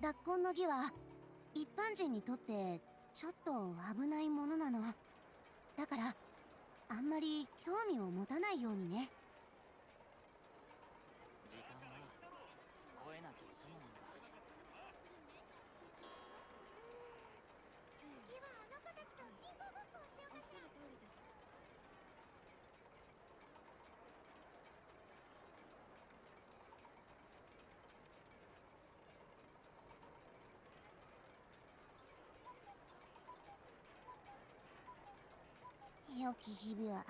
脱婚の儀は一般人にとってちょっと危ないものなの。だからあんまり興味を持たないようにね。時間は超えなきゃいけないんだ。次はあの子たちと銀行ごっこをしようかしら。おっしゃる通りです。良き日々は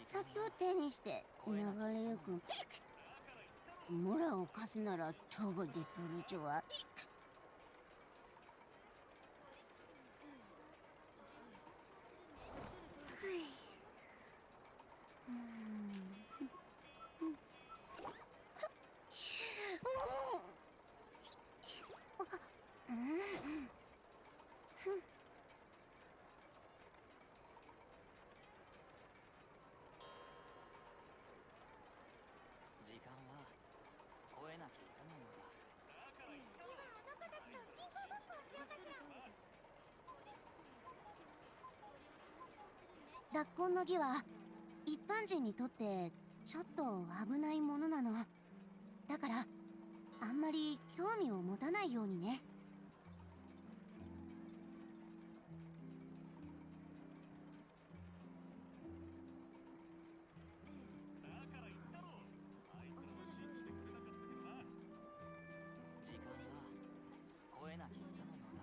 先を手にして流れゆく。村を貸すならどこでブルジョは。時間は超えなきゃいけないんだ。次はあの子たちと銀行ごっこをしようかしら。脱婚の儀は一般人にとってちょっと危ないものなの。だからあんまり興味を持たないようにね。時間は超えなきゃいけないんだ。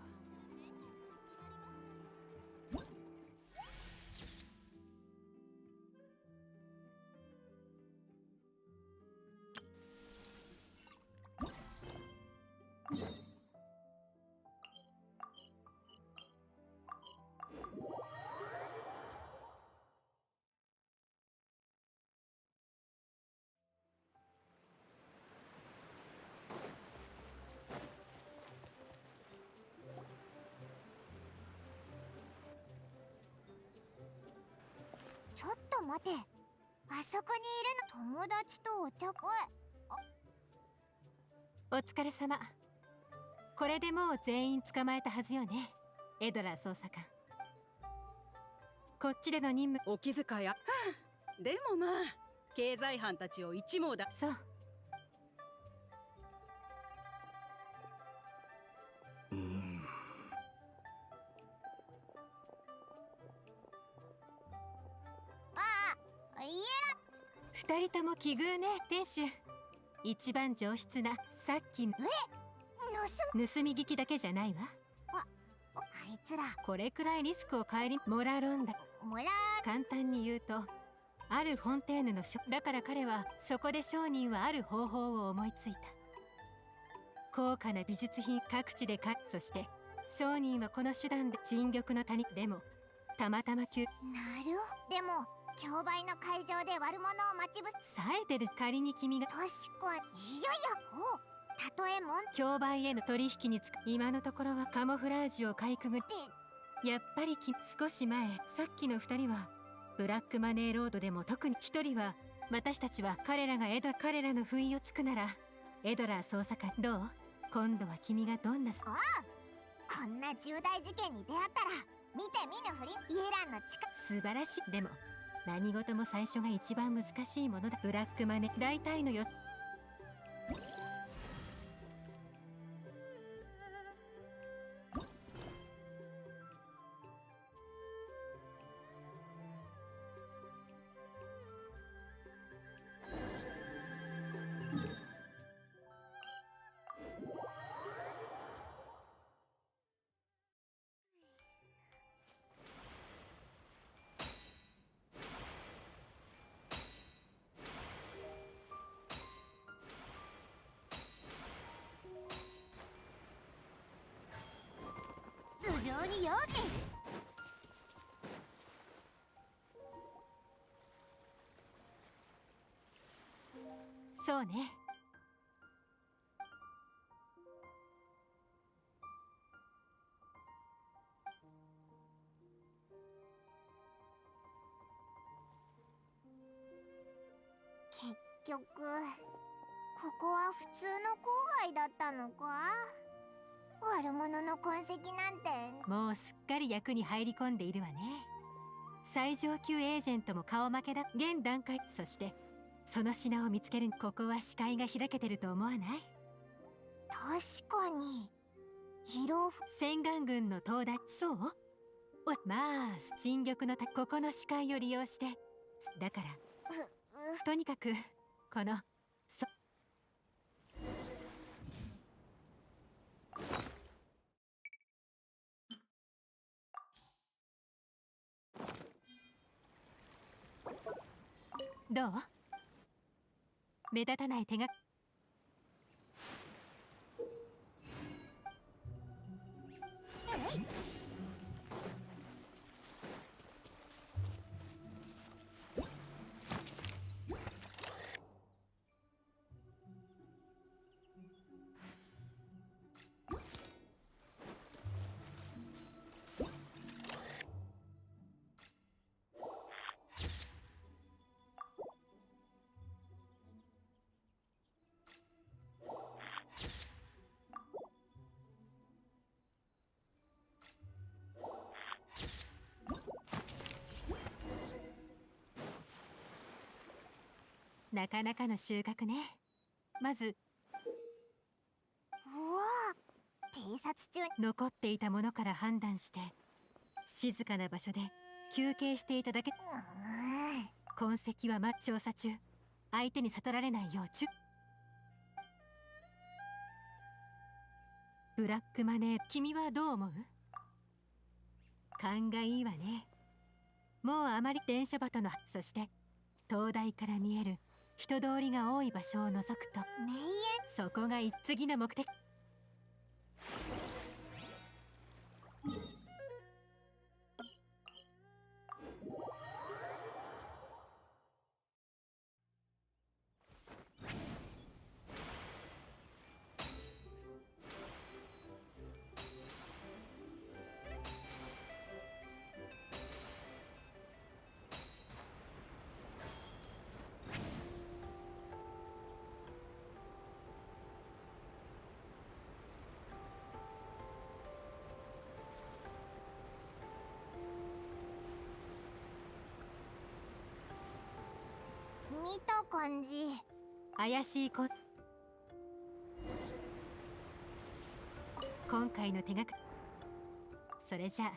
ちょっと待て。あそこにいるの友達とお茶会。お疲れ様。これでもう全員捕まえたはずよね、エドラー捜査官。こっちでの任務。お気遣いや、はあ、でもまあ経済犯たちを一網だ。そう。いえ二人とも奇遇ね、店主。一番上質なさっきの盗み聞きだけじゃないわ。あいつらこれくらいリスクを顧みモラロンだ。簡単に言うと、あるフォンテーヌのだから彼はそこで商人はある方法を思いついた。高価な美術品各地でそして商人はこの手段で陳玉の谷でもたまたまなるほど。でも競売の会場で悪者を待ち伏せ冴えてる。仮に君が確かに。いやたとえもん競売への取引に今のところはカモフラージュをかいくぐって。やっぱり少し前さっきの2人はブラックマネーロードでも特に1人は私たちは彼らの不意をつくならエドラー捜査官どう？今度は君がどんなこんな重大事件に出会ったら見て見ぬふり。イエランの力素晴らしい。でも何事も最初が一番難しいものだ。ブラックマネー大体のよ。頭上に容器。そうね。結局ここは普通の郊外だったのか。悪者の痕跡なんて。もうすっかり役に入り込んでいるわね。最上級エージェントも顔負けだ。現段階。そしてその品を見つける。ここは視界が開けてると思わない？確かに洗顔軍の灯台。そう？まあ陳玉のここの視界を利用して。だからとにかくこのどう？目立たない手が。なかなかの収穫ね。まずうわ、偵察中。残っていたものから判断して静かな場所で休憩していただけ。痕跡は調査中。相手に悟られないようブラックマネー。君はどう思う？勘がいいわね。もうあまり電車バトの。そして灯台から見える人通りが多い場所を除くとそこが次の目的。見た感じ怪しい今回の手がかり。それじゃあ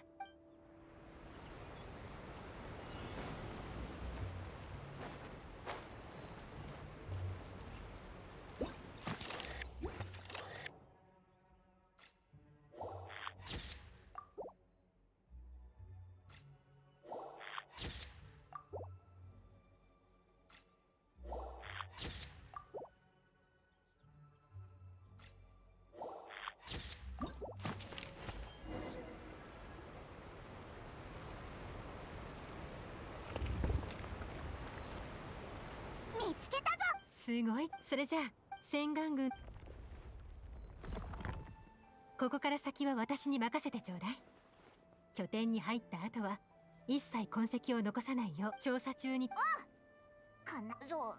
見つけたぞ。すごい。それじゃあ洗顔軍、ここから先は私に任せてちょうだい。拠点に入った後は一切痕跡を残さないよう調査中に。かなぞ。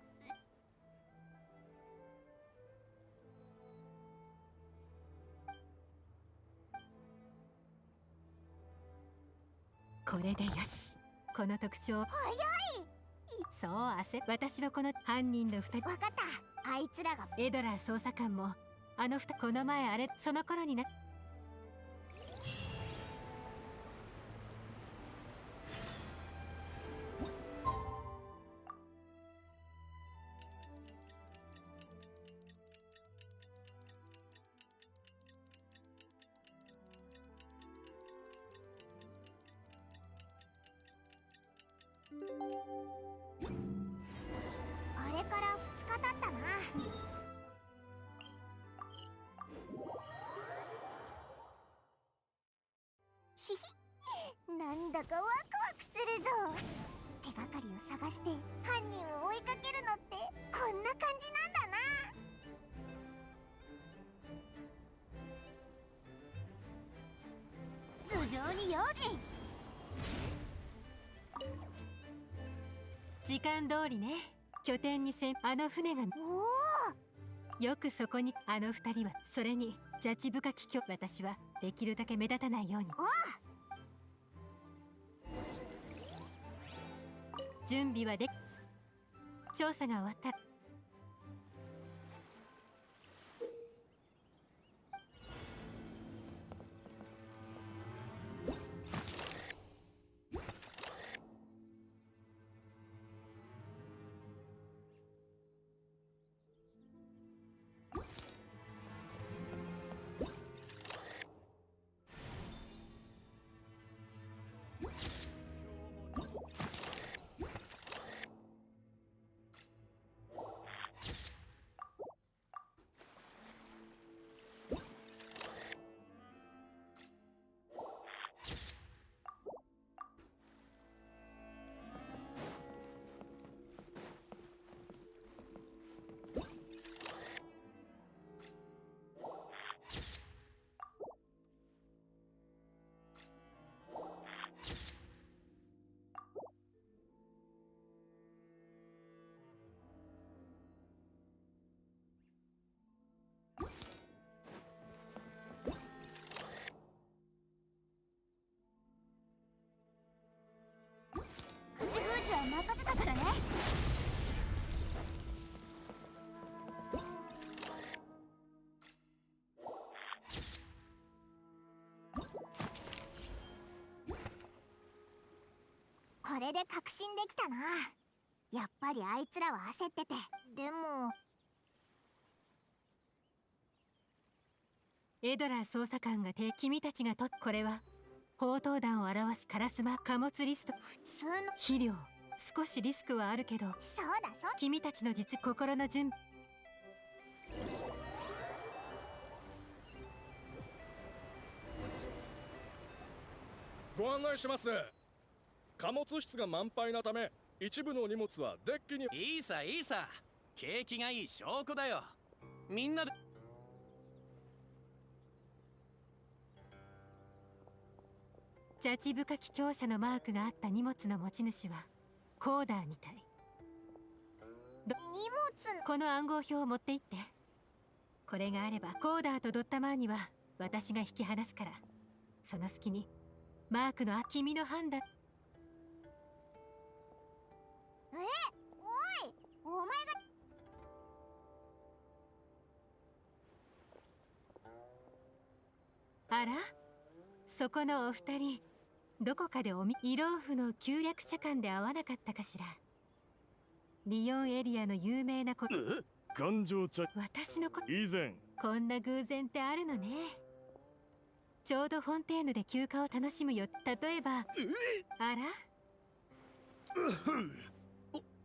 これでよし。この特徴。早い。そう私はこの犯人の2人。わかった。あいつらがエドラー捜査官もこの前その頃にな。あれから2日経ったな。ひひ、なんだかワクワクするぞ。手がかりを探して犯人を追いかけるのってこんな感じなんだな。頭上に用心。時間通りね。拠点に船が。おお、よくそこにあの二人は。それに邪智深き私はできるだけ目立たないように。準備はで調査が終わった。口封じは任せたからね。これで確信できたな。やっぱりあいつらは焦ってて。でもエドラー捜査官が君たちがこれは砲塔弾を表すカラスマ貨物リスト。普通の肥料。少しリスクはあるけど、そうだ君たちの心の準備。ご案内します。貨物室が満杯なため一部の荷物はデッキに。いいさいいさ、景気がいい証拠だよ。みんなで。邪智深き強者のマークがあった荷物の持ち主はコーダーみたい。荷物。この暗号表を持って行って。これがあればコーダーとドッタマーには私が引き離すから。その隙にマークの君の判断。おい、お前が。あら、そこのお二人、どこかでイローフの旧略者間で会わなかったかしら。リヨンエリアの有名な感情茶。私の以前。こんな偶然ってあるのね。ちょうどフォンテーヌで休暇を楽しむよ。例えば。あら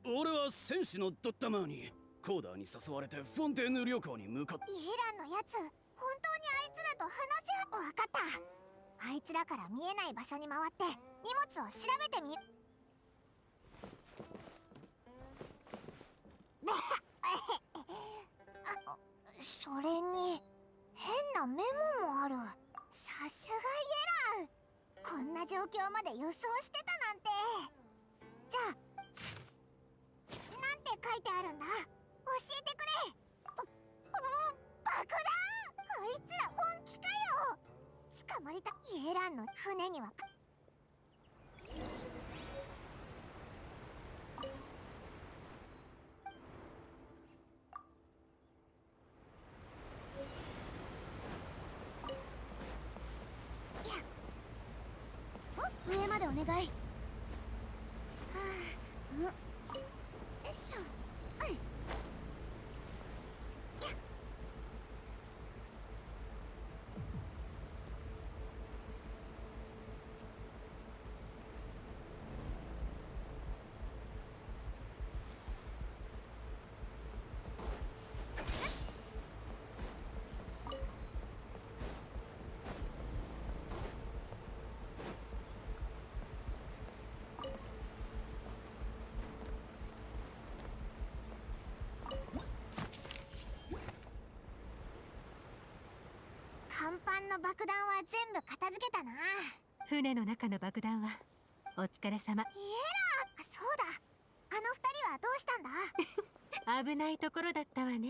俺は戦士のドッタマーにコーダーに誘われてフォンテーヌ旅行に向かっ。イエランのやつ、本当にあいつらと話し合う。分かった。あいつらから見えない場所に回って荷物を調べてみ。それに変なメモもある。さすがイエラン、こんな状況まで予想してたなんて。じゃあなんて書いてあるんだ、教えてくれ。爆弾。あいつら本気かよ。捕まりた。イエランの船には上までお願い。はあ、よいしょ。はい。甲板の爆弾は全部片付けたな。船の中の爆弾はお疲れ様。イエラー、そうだ。あの二人はどうしたんだ。危ないところだったわね。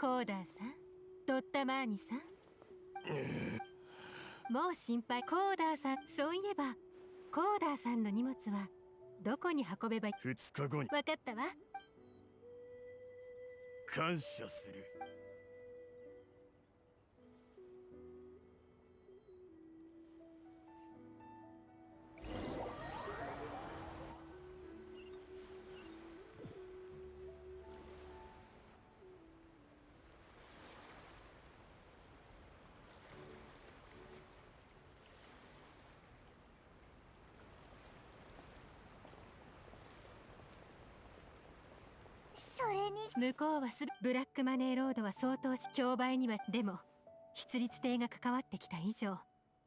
コーダーさん、ドッタマーニさん。もう心配。コーダーさん、そういえばコーダーさんの荷物はどこに運べばいい2日後にわかったわ。感謝する。それに向こうはブラックマネーロードは相当し競売には。でも出立艇が関わってきた以上、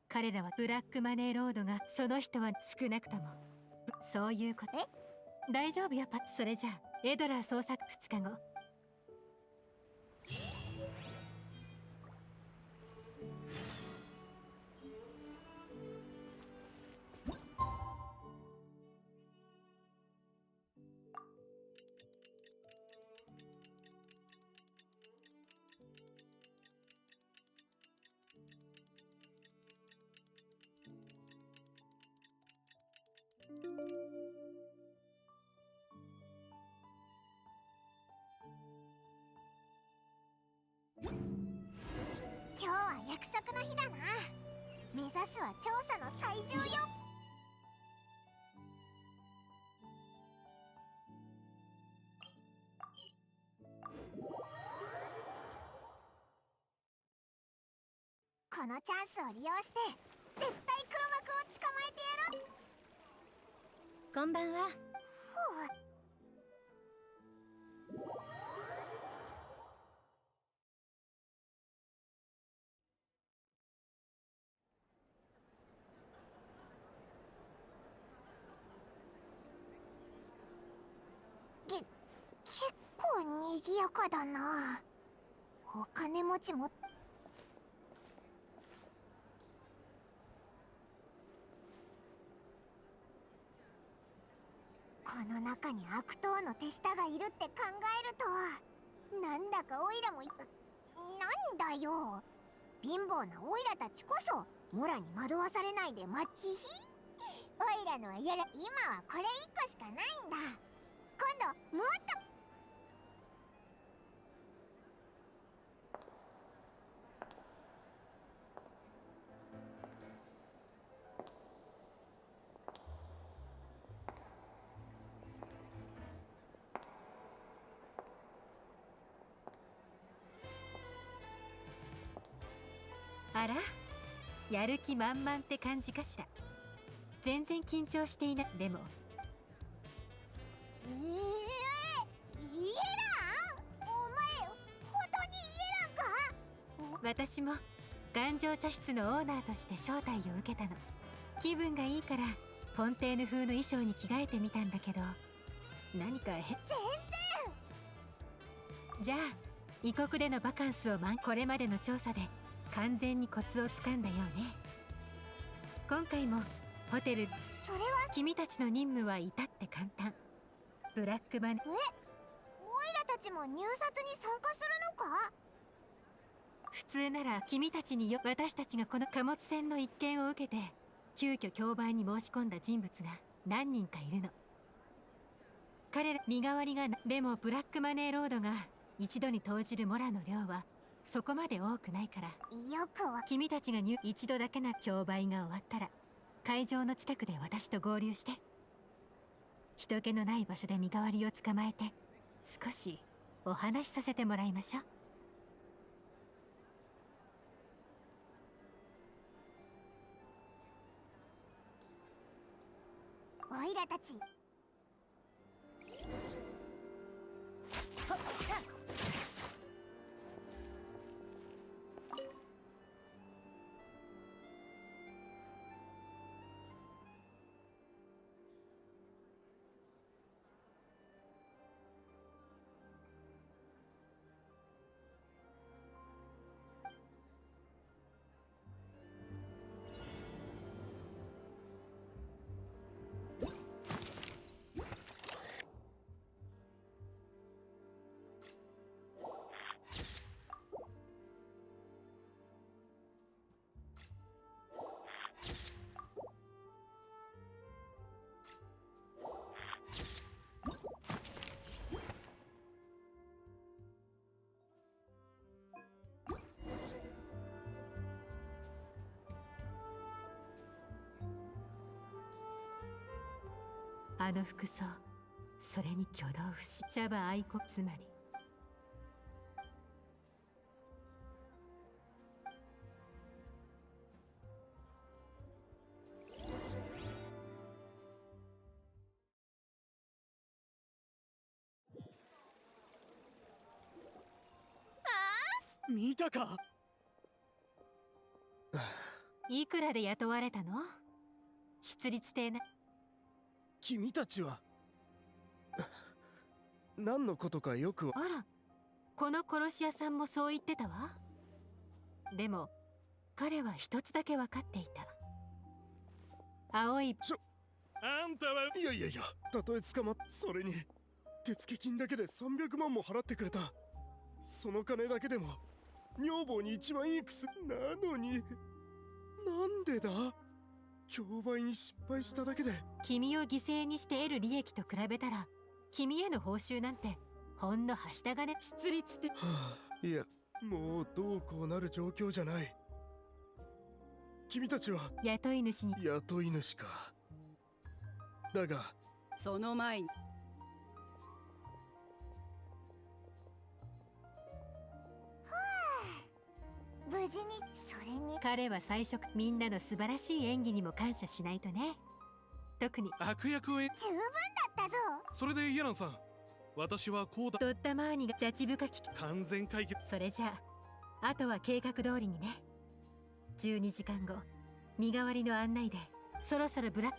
彼らはブラックマネーロードがその人は少なくともそういうこと。大丈夫よパ。それじゃあエドラー捜索2日後。今日は約束の日だな。目指すは調査の最重よ。このチャンスを利用して絶対黒幕を捕まえてやる。こんばんは。結構にぎやかだな。お金持ちも。この中に悪党の手下がいるって考えると、なんだかオイラもなんだよ、貧乏なオイラたちこそモラに惑わされないでまっちひ。オイラのはやら今はこれ1個しかないんだ。今度もっと。あら、やる気満々って感じかしら。全然緊張していない。でもイエラン、お前本当にイエランか。私も頑丈茶室のオーナーとして招待を受けたの。気分がいいからフォンテーヌ風の衣装に着替えてみたんだけど、何か全然。じゃあ異国でのバカンスをこれまでの調査で完全にコツをつかんだようね。今回もホテル。それは君たちの任務は至って簡単。ブラックマネ。オイラたちも入札に参加するのか。普通なら君たちに私たちがこの貨物船の一件を受けて急遽競売に申し込んだ人物が何人かいるの。彼ら身代わりがでもブラックマネーロードが一度に投じるモラの量はそこまで多くないから、よくは君たちが一度だけな競売が終わったら会場の近くで私と合流して、人気のない場所で身代わりを捕まえて少しお話しさせてもらいましょう。オイラたちあの服装、それに挙動不審、茶葉愛好、つまり見たか。いくらで雇われたの？出立亭な。君たちは何のことかよく。あら、この殺し屋さんもそう言ってたわ。でも彼は一つだけ分かっていた。青いあんたは。いやいやいや、たとえ捕まっ、それに手付金だけで300万も払ってくれた。その金だけでも女房に一番いい薬なのに、なんでだ。競売に失敗しただけで。君を犠牲にして得る利益と比べたら、君への報酬なんてほんのはした金。出立て、はあ、いや、もうどうこうなる状況じゃない。君たちは雇い主に。雇い主か。だがその前に無事に。それに彼は最初、みんなの素晴らしい演技にも感謝しないとね。特に悪役を十分だったぞ。それでイエランさん、私はこうだ。ドッタマーニがジャチ深き。完全解決。それじゃあ、あとは計画通りにね。12時間後、身代わりの案内でそろそろブラック。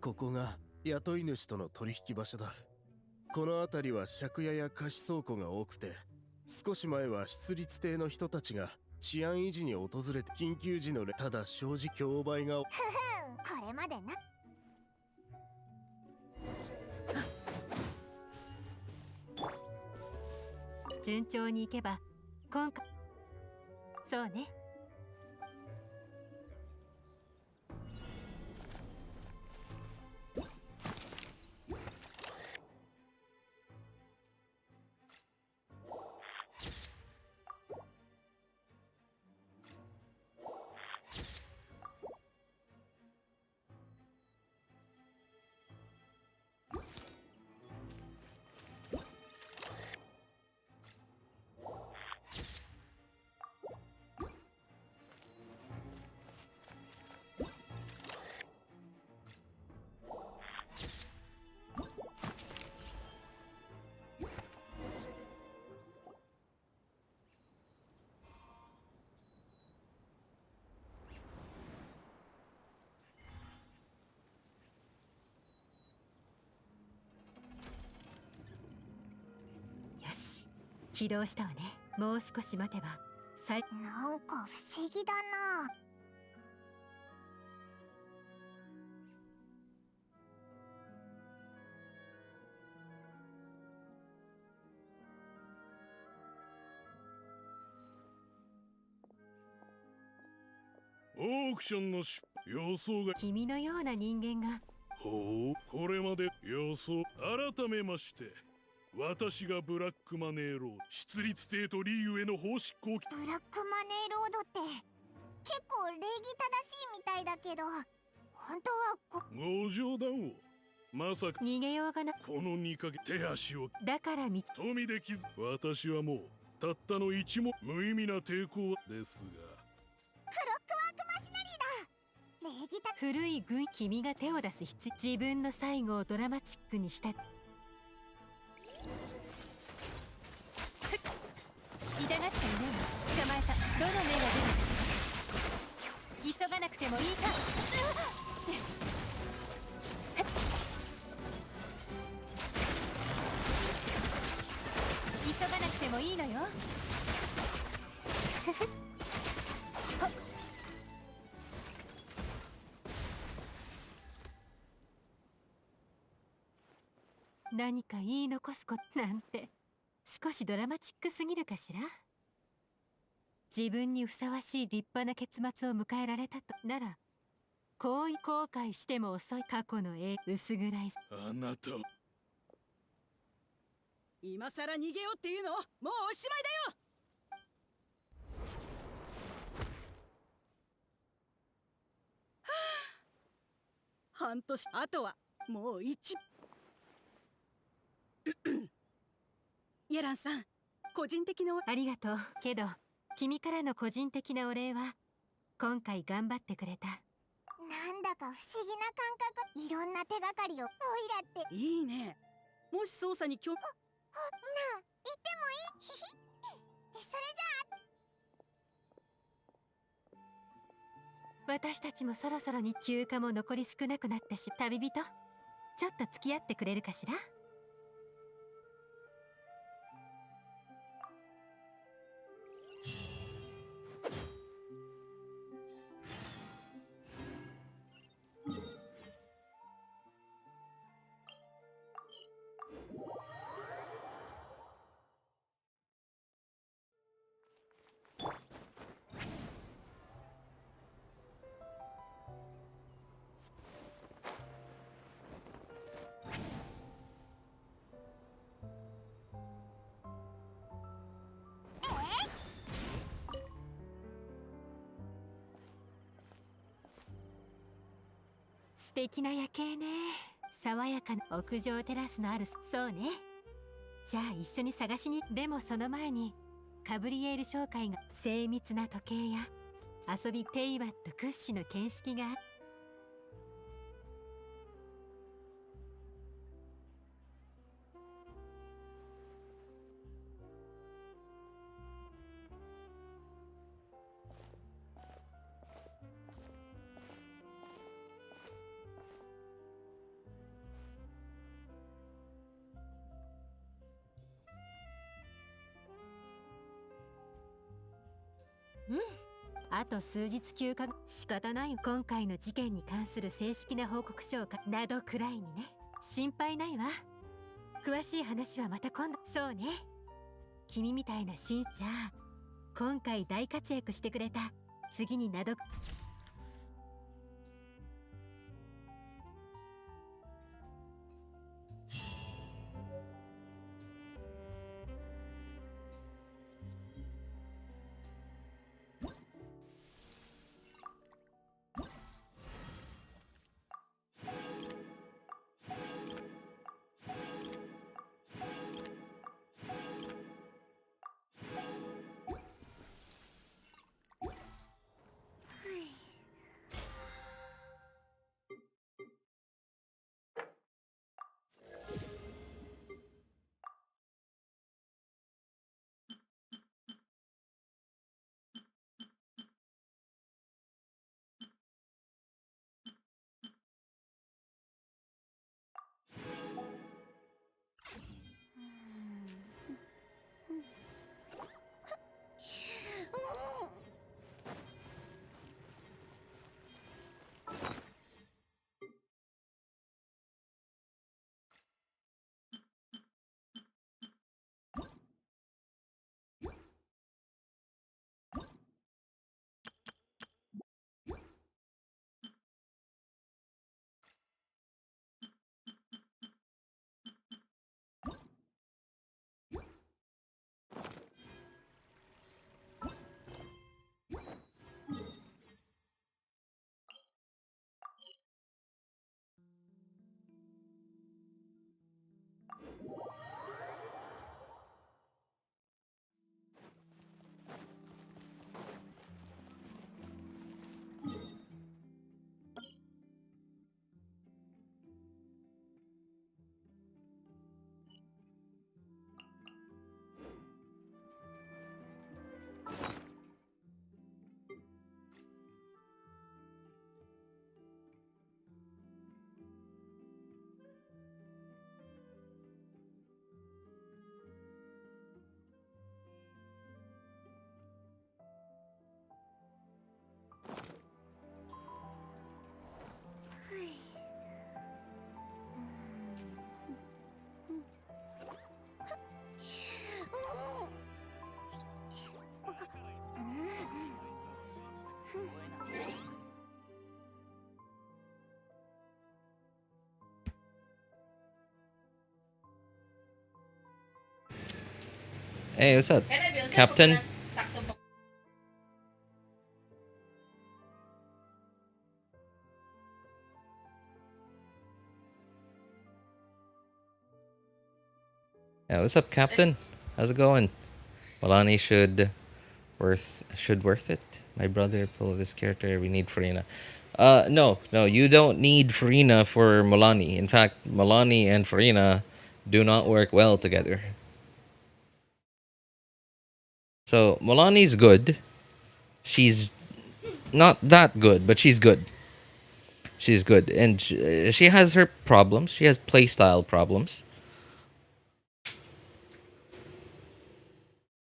ここが雇い主との取引場所だ。この辺りは借家や貸倉庫が多くて、少し前は出立亭の人たちが治安維持に訪れて緊急時のただ正直競売が。これまでな。順調にいけば今回。そうね。起動したわね。もう少し待てばなんか不思議だな。オークションの予想が。君のような人間が。ほう、これまで予想。改めまして、私がブラックマネーロード、出立亭とリーユへの法執行。ブラックマネーロードって結構礼儀正しいみたいだけど、本当はご冗談を。まさか逃げようがな。この2ヶ月手足を。だから富で傷。私はもうたったの一も無意味な抵抗ですが。クロックワークマシナリーだ。礼儀正。古い軍。君が手を出す必要。自分の最後をドラマチックにした。痛がっちゃいないわ。捕まえた。どの目が出るかしら。急がなくてもいいか。急がなくてもいいのよ。何か言い残すことなんて少しドラマチックすぎるかしら。自分にふさわしい立派な結末を迎えられたとなら、後悔しても遅い。過去の薄暗い。あなた今さら逃げようっていうのもうおしまいだよ。半年あとはもうイエランさん、個人的なありがとう。けど君からの個人的なお礼は今回頑張ってくれた。なんだか不思議な感覚。いろんな手がかりをオイラって。いいね。もし捜査に興味なあ、言ってもいい？ひひ。それじゃあ私たちもそろそろに休暇も残り少なくなったし、旅人ちょっと付き合ってくれるかしら。素敵な夜景ね。爽やかな屋上テラスのある。そうね。じゃあ一緒に探しに。でもその前にカブリエール商会が精密な時計や遊びテイワット屈指の見識がある。あと数日休暇。仕方ない。今回の事件に関する正式な報告書をなどくらいにね。心配ないわ。詳しい話はまた今度。そうね。君みたいなじゃあ今回大活躍してくれた次になど。Hey, what's up, Captain? Yeah, what's up, Captain? How's it going? Mualani should worth it. My brother pull this character. We need Farina. No, you don't need Farina for Mualani. In fact, Mualani and Farina do not work well together. So Mualani's good. She's not that good, but she's good. She's good, and she has her problems. She has playstyle problems.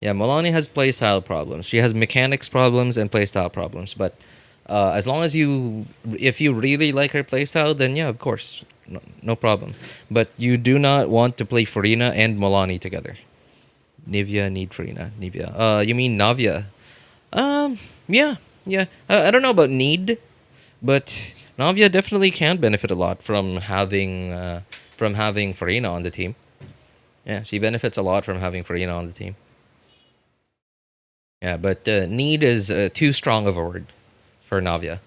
Yeah, Mualani has playstyle problems. She has mechanics problems and playstyle problems. But as long as if you really like her playstyle, then yeah, of course, no problem. But you do not want to play Farina and Mualani together. Nivea need Farina. Nivea. You mean Navia? Yeah. I don't know about need, but Navia definitely can benefit a lot from having Farina on the team. Yeah, she benefits a lot from having Farina on the team. Yeah, but need is too strong of a word for Navia.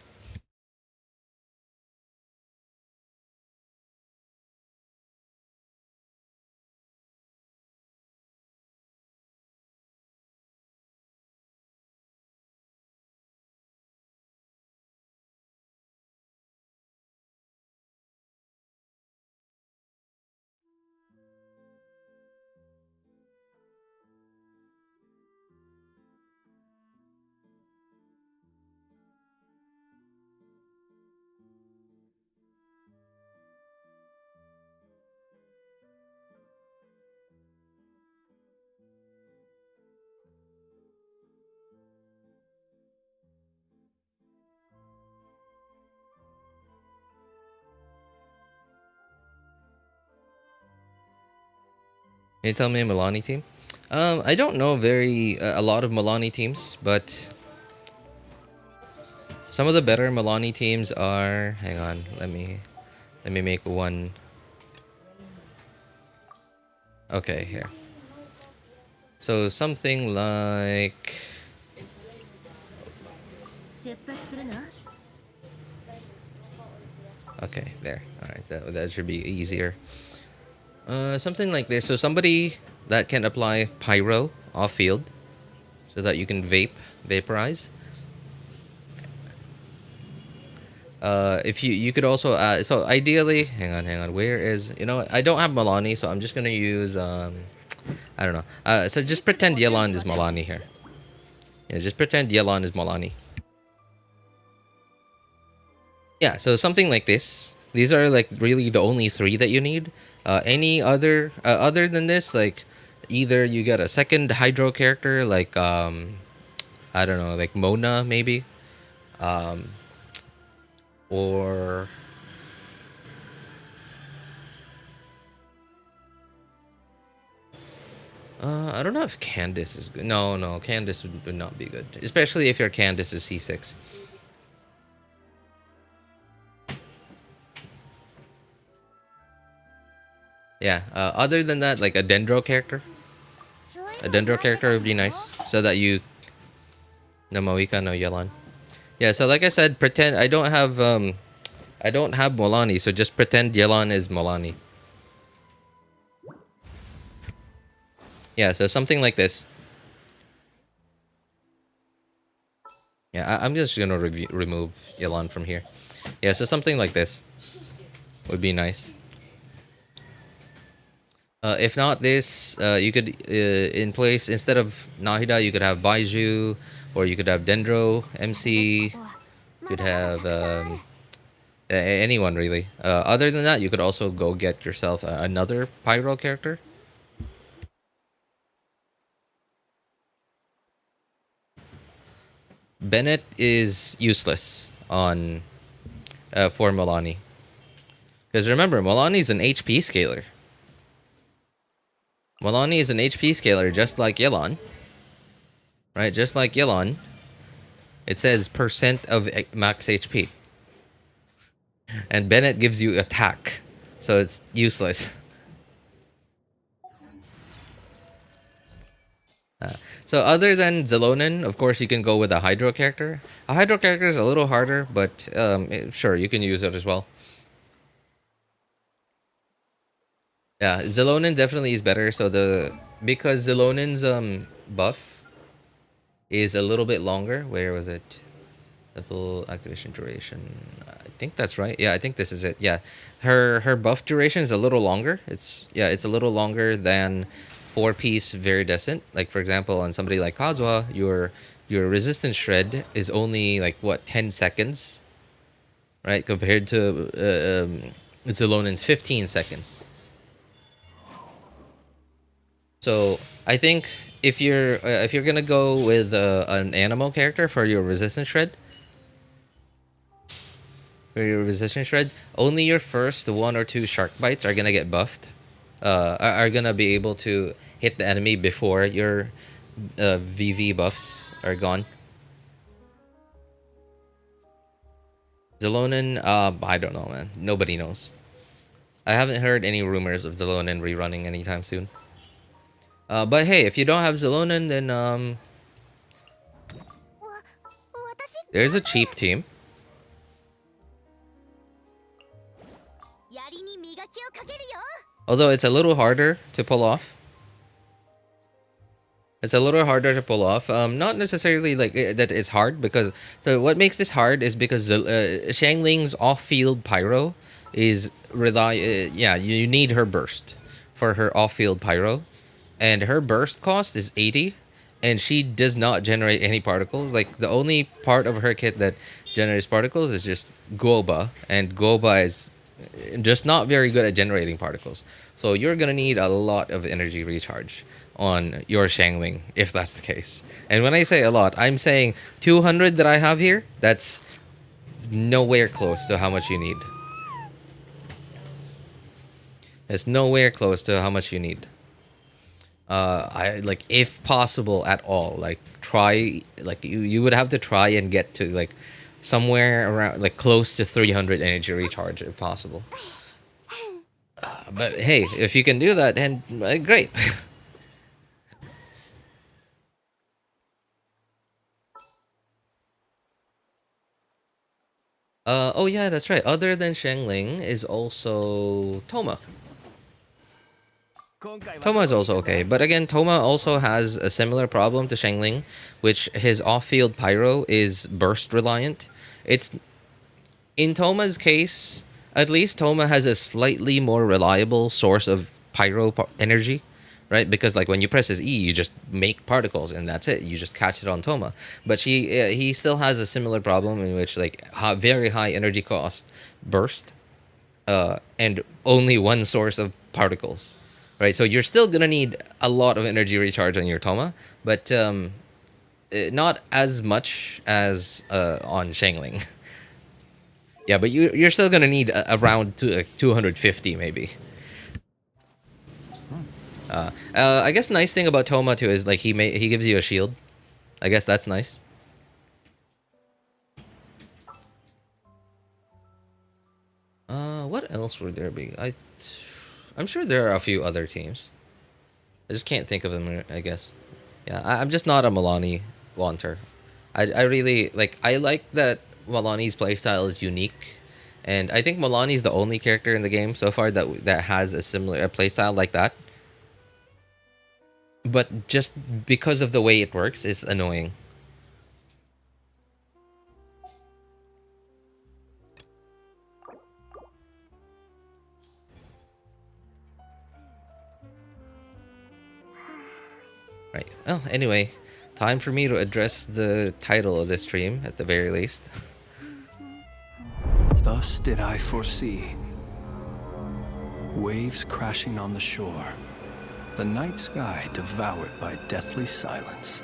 Can you tell me a Mualani team? I don't know a lot of Mualani teams, but some of the better Mualani teams are. Hang on, let me make one. Okay, here. So something like. Okay, there. All right, that should be easier. Something like this. So somebody that can apply pyro off field, so that you can vaporize. If you could also so ideally, hang on. Where is what? I don't have Mualani, so I'm just gonna use I don't know. So just pretend Yelan is Mualani here. Yeah, just pretend Yelan is Mualani. Yeah, so something like this. These are like really the only three that you need. Any other than this, like either you get a second hydro character like I don't know, like Mona maybe, or I don't know if Candace is good. No, Candace would not be good, especially if your Candace is C6. Yeah, other than that, like a Dendro character. A Dendro character would be nice, so that you... No Moika, no Yelan. Yeah, so like I said, pretend... I don't have Mualani, so just pretend Yelan is Mualani. Yeah, so something like this. Yeah, I'm just gonna remove Yelan from here. Yeah, so something like this would be nice. If not this, you could, in place, instead of Nahida, you could have Baiju, or you could have Dendro, MC, you could have anyone really. Other than that, you could also go get yourself another Pyro character. Bennett is useless on for Mualani. Because remember, Mualani is an HP scaler. Mualani is an HP scaler just like Yelan. Right, just like Yelan. It says % of max HP. And Bennett gives you attack. So it's useless. So other than Zelonin, of course, you can go with a Hydro character. A Hydro character is a little harder, but sure, you can use it as well. Yeah, Zelonin definitely is better. So because Zelonin's buff is a little bit longer. Where was it? Double activation duration. I think that's right. Yeah, I think this is it. Yeah, her buff duration is a little longer. It's a little longer than 4-piece Viridescent. Like for example, on somebody like Kazuha, your resistance shred is only like what 10 seconds, right? Compared to Zelonin's 15 seconds. So I think if you're gonna go with an animal character for your resistance shred, only your first 1 or 2 shark bites are gonna get buffed. Are gonna be able to hit the enemy before your VV buffs are gone. Zelonin, I don't know, man. Nobody knows. I haven't heard any rumors of Zelonin rerunning anytime soon. But hey, if you don't have Zelonin, then there's a cheap team. Although it's a little harder to pull off. Not necessarily like that it's hard, because what makes this hard is because Xiangling's off-field pyro is you need her burst for her off-field pyro. And her burst cost is 80, and she does not generate any particles. Like, the only part of her kit that generates particles is just Goba, and Goba is just not very good at generating particles. So you're gonna need a lot of energy recharge on your Xiangling, if that's the case. And when I say a lot, I'm saying 200 that I have here, that's nowhere close to how much you need. It's nowhere close to how much you need. I like, if possible at all, like try, like you would have to try and get to like somewhere around like close to 300 energy recharge if possible. But hey, if you can do that, then great. Oh yeah, that's right. Other than Xiangling is also Thoma. Thoma is also okay, but again, Thoma also has a similar problem to Xiangling, which his off-field pyro is burst reliant. It's in Thoma's case, at least Thoma has a slightly more reliable source of pyro energy, right? Because like when you press his E, you just make particles and that's it. You just catch it on Thoma. But he still has a similar problem in which like very high energy cost burst, and only one source of particles. Right, so you're still gonna need a lot of energy recharge on your Thoma, but not as much as on Xiangling. Yeah, but you're still gonna need around 250 maybe. I guess nice thing about Thoma too is like he gives you a shield. I guess that's nice. What else would there be? I'm sure there are a few other teams. I just can't think of them, I guess. Yeah, I'm just not a Mualani wanter. I really like that Mualani's playstyle is unique, and I think Mualani is the only character in the game so far that has a similar playstyle like that. But just because of the way it works, it's annoying. Right. Oh, anyway, time for me to address the title of this stream, at the very least. Thus did I foresee. Waves crashing on the shore. The night sky devoured by deathly silence.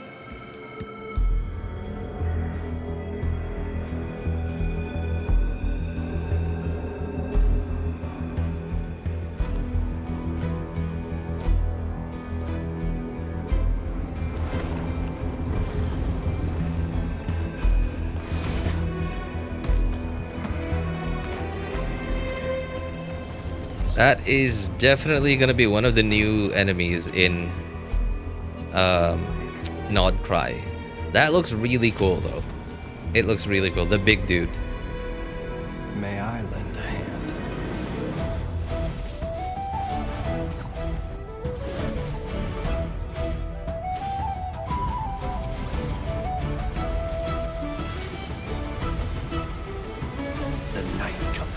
That is definitely gonna be one of the new enemies in Nod Cry. That looks really cool though. It looks really cool. The big dude. May I lend a hand? The night cometh.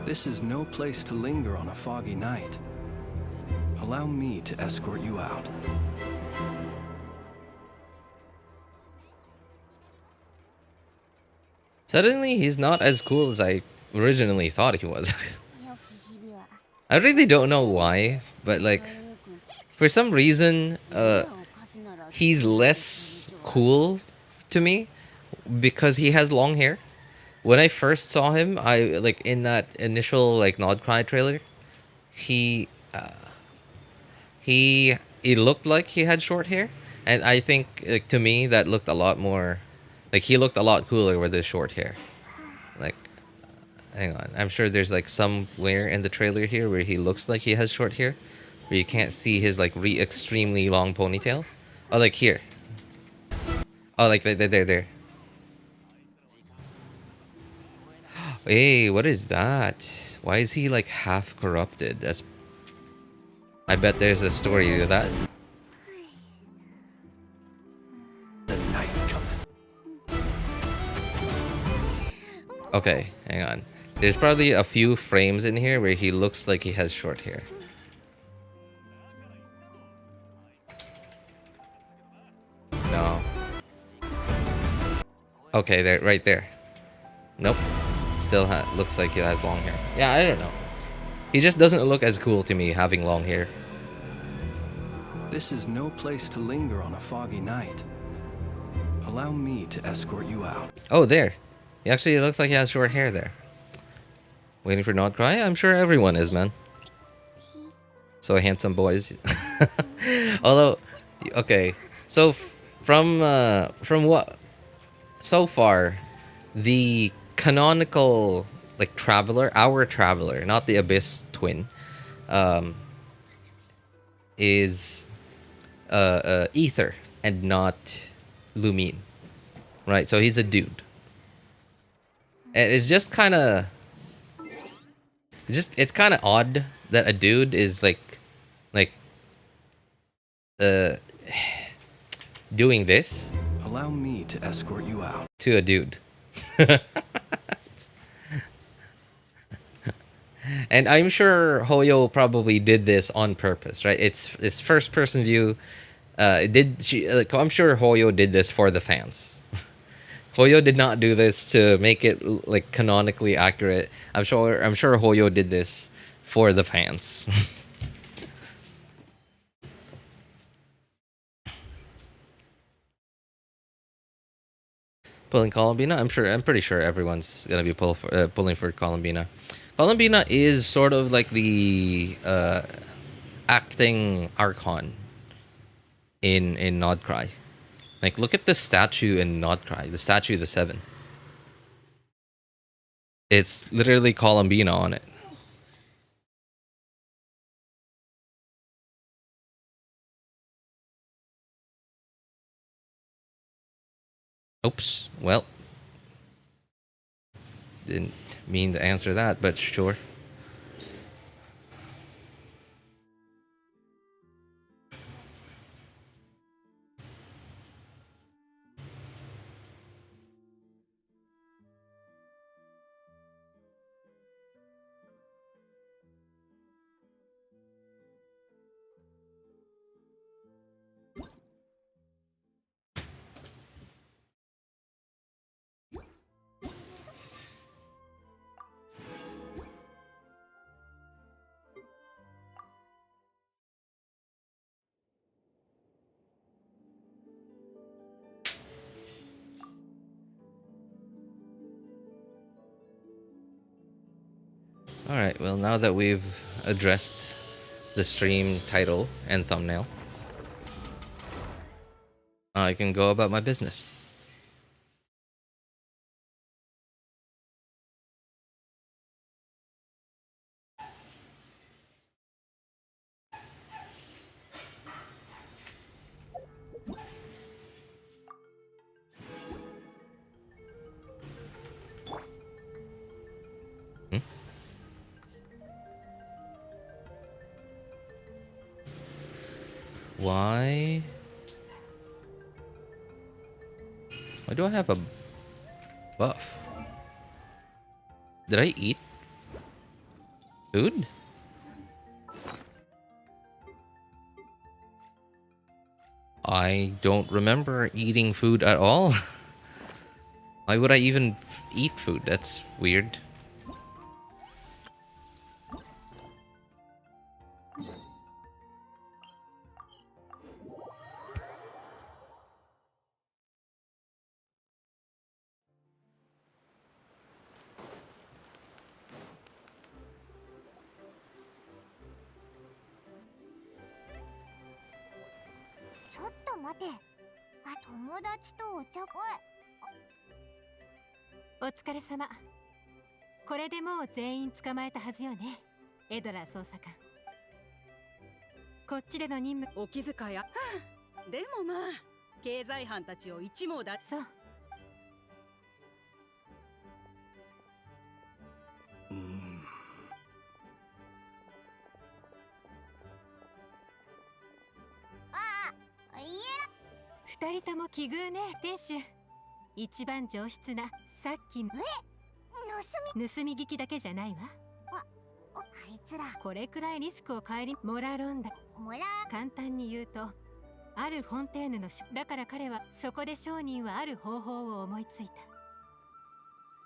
This is no place to linger on a foggy night. Allow me to escort you out. Suddenly, he's not as cool as I originally thought he was. I really don't know why, but like, for some reason, he's less cool to me because he has long hair. When I first saw him, I like in that initial like Nod Cry trailer, he looked like he had short hair, and I think like, to me that looked a lot more, like he looked a lot cooler with his short hair. Like, hang on, I'm sure there's like somewhere in the trailer here where he looks like he has short hair, where you can't see his like extremely long ponytail. Oh, like here. Oh, like there. Hey, what is that? Why is he like half corrupted? That's. I bet there's a story to that. The night cometh. Okay, hang on. There's probably a few frames in here where he looks like he has short hair. No. Okay, there, right there. Nope. Still looks like he has long hair. Yeah, I don't know. He just doesn't look as cool to me having long hair. This is no place to linger on a foggy night. Allow me to escort you out. Oh, there. He actually looks like he has short hair there. Waiting for Nod Cry? I'm sure everyone is, man. So handsome boys. Although, okay. So from what so far, the canonical like traveler, our traveler, not the Abyss twin, is Ether and not Lumine, right? So he's a dude. And it's just kind of, it's kind of odd that a dude is like doing this. Allow me to escort you out. To a dude. And I'm sure Hoyo probably did this on purpose, right? It's first person view. I'm sure Hoyo did this for the fans. Hoyo did not do this to make it like canonically accurate. I'm sure Hoyo did this for the fans. Pulling Columbina? I'm pretty sure everyone's gonna be pulling for Columbina. Columbina is sort of like the acting Archon in Nod Cry. Like, look at the statue in Nod Cry. The statue, the 7. It's literally Columbina on it. Oops. Well, didn't mean to answer that, but sure. Alright, well, now that we've addressed the stream title and thumbnail, I can go about my business. Why? Why do I have a buff? Did I eat food? I don't remember eating food at all. Why would I even eat food? That's weird.お疲れ様。これでもう全員捕まえたはずよね、エドラ捜査官。こっちでの任務。お気遣いや。でもまあ、経済班たちを一網だ。そう。二人とも奇遇ね、店主。一番上質なさっきの盗み聞きだけじゃないわ。あいつらこれくらいリスクを顧みモラロンだ。簡単に言うと、あるフォンテーヌのだから彼はそこで商人はある方法を思いついた。